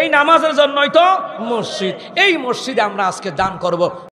এই নামাজের জন্যই তো মসজিদ। এই মসজিদে আমরা আজকে দান করব।